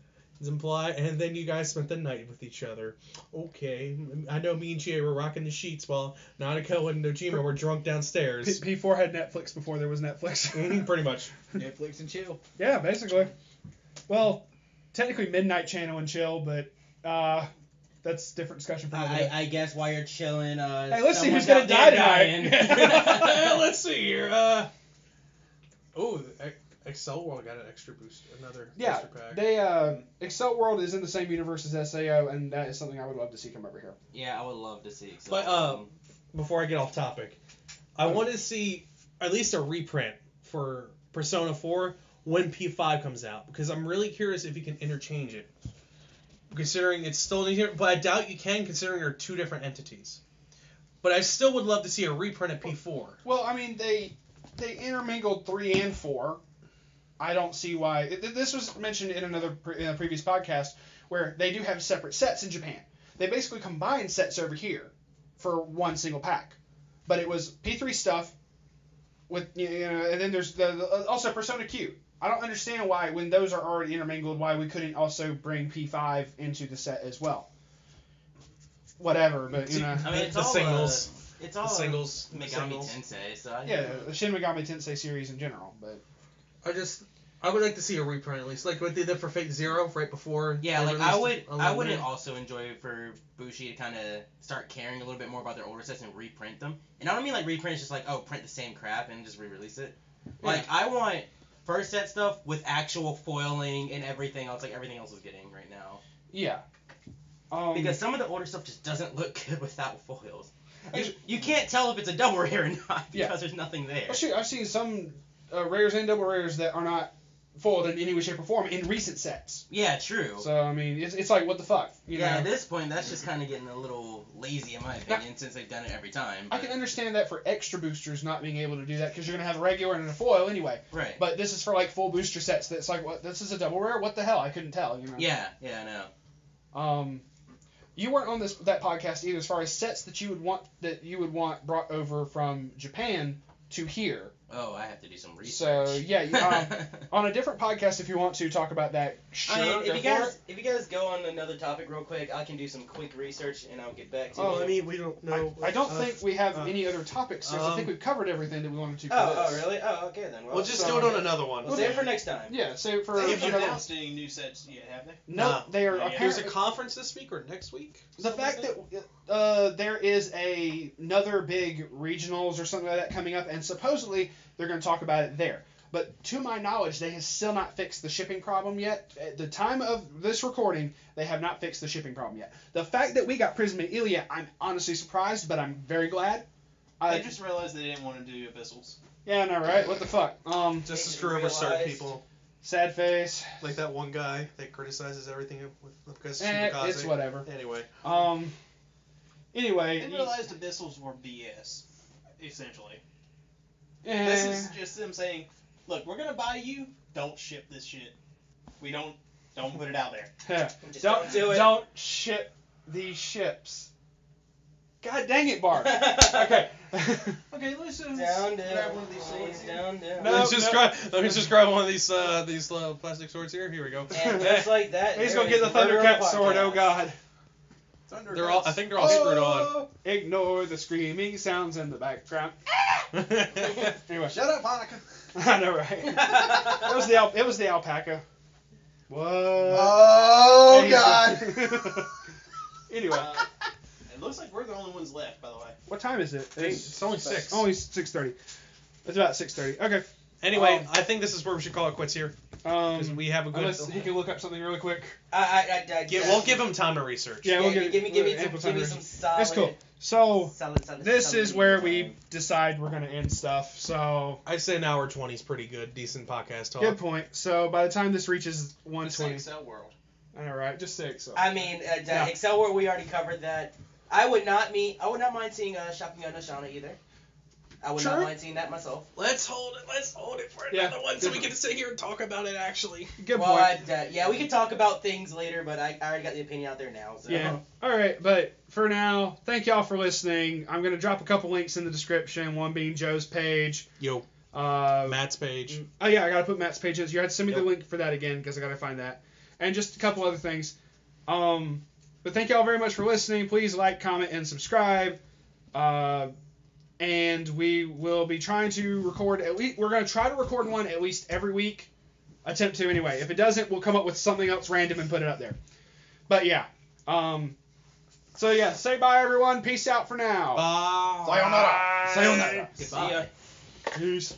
it's implied, and then you guys spent the night with each other. Okay, I know me and Jay were rocking the sheets while Nanako and Nojima were drunk downstairs. P4 had Netflix before there was Netflix. Pretty much. Netflix and chill. Yeah, basically. Well, technically Midnight Channel and chill, but that's a different discussion for another day. I guess while you're chilling, Hey, let's see who's someone's gonna out die there tonight. Let's see here. Excel World got an extra boost, another Yeah, booster pack. they Excel World is in the same universe as SAO, and that is something I would love to see come over here. Yeah, I would love to see. But before I get off topic, I want to see at least a reprint for Persona 4 when P5 comes out, because I'm really curious if you can interchange it. Considering it's still in here, but I doubt you can, considering they're two different entities. But I still would love to see a reprint of P4. Well, I mean, they intermingled 3 and 4. I don't see why. This was mentioned in a previous podcast where they do have separate sets in Japan. They basically combined sets over here for one single pack. But it was P3 stuff with, and then there's also Persona Q. I don't understand why, when those are already intermingled, why we couldn't also bring P5 into the set as well. Whatever, but I mean, it's the all singles. It's all The singles. Megami Singles. Tensei, so yeah, the Shin Megami Tensei series in general. But I would like to see a reprint at least, like what they did for Fate Zero right before. yeah, they like released I would 11. also enjoy for Bushi to kind of start caring a little bit more about their older sets and reprint them. And I don't mean like reprint is just like, oh, print the same crap and just re-release it. Like I want first set stuff with actual foiling and everything else, like everything else is getting right now. yeah. Because some of the older stuff just doesn't look good without foils. You can't tell if it's a double rare or not because there's nothing there. Well, shoot, I've seen some rares and double rares that are not foiled in any way, shape, or form in recent sets. Yeah, true. So, I mean, it's like, what the fuck? You know? At this point, that's just kind of getting a little lazy, in my opinion, since they've done it every time. I can understand that for extra boosters not being able to do that because you're going to have a regular and a foil anyway. Right. But this is for, like, full booster sets that's like, what? This is a double rare? What the hell? I couldn't tell, you know? Yeah, I know. You weren't on that podcast either as far as sets that you would want brought over from Japan to here. Oh, I have to do some research. So, yeah, on a different podcast if you want to talk about that, sure, I mean, go if you guys go on another topic real quick, I can do some quick research and I'll get back to you. I mean, we don't know. I don't think we have any other topics, so I think we've covered everything that we wanted to. For Oh, this. really? Oh, okay then. Well, We'll just do it on another one. We'll save it for next time. Yeah, so for They haven't another- announced any new sets yet, have they? No, they are Not yet. There's a apparently conference this week or next week? the fact that there is another big regionals or something like that coming up, and supposedly they're going to talk about it there. But to my knowledge, they have still not fixed the shipping problem yet. At the time of this recording, they have not fixed the shipping problem yet. The fact that we got Prism and Ilya, I'm honestly surprised, but I'm very glad. I just realized they didn't want to do Abyssals. Yeah, I know, right? What the fuck? Just to screw over certain people. Sad face. Like that one guy that criticizes everything because It's whatever. Anyway. Anyway. They realized Abyssals were BS, essentially. eh, This is just them saying, look, we're going to buy you, don't ship this shit. We don't put it out there. Just don't do it. Don't ship these ships. God dang it, Bart. Okay. Okay, let's Down, grab one of these swords. down. No, Let me just grab one of these plastic swords here. Here we go. And just like that, He's there gonna get is the murder on Thundercat the sword, oh podcast. god. I think they're all screwed on. Oh, ignore the screaming sounds in the background. Anyway. Shut up, Hanukkah. I know, right? It was the alpaca. What? Oh, God. Anyway, It looks like we're the only ones left, by the way. what time is it? It's only 6. Only 6:30. It's about 6:30. Okay. Anyway, I think this is where we should call it quits here. Because Um, we have a good. unless he can look up something really quick. We'll give him time to research. Yeah, we'll give me ample some time to- some solid. That's cool. So Solid, this solid is where time. we decide we're gonna end stuff. So I'd say an hour 20 is pretty good. Decent podcast talk. good point. So by the time this reaches Just say 120, Excel World. all right, just say Excel. I mean, Yeah. Excel World, we already covered that. I would not mind seeing Shakugan no Shana either. I would not Sure. mind seeing that myself. Let's hold it for Yeah, another one so good we can sit here and talk about it actually. Good Well, point. yeah, we can talk about things later, but I already got the opinion out there now. So. Yeah. All right, but for now, thank y'all for listening. I'm gonna drop a couple links in the description. One being Joe's page. Yo, Matt's page. Oh yeah, I gotta put Matt's page in. So you had to send me the Yep. link for that again because I gotta find that, and just a couple other things. But thank y'all very much for listening. Please like, comment, and subscribe. And we will be trying to record at least. We're gonna try to record one at least every week. Attempt to anyway. If it doesn't, we'll come up with something else random and put it up there. But yeah. So yeah, say bye everyone. Peace out for now. Bye. Sayonara. Sayonara. See ya. Peace.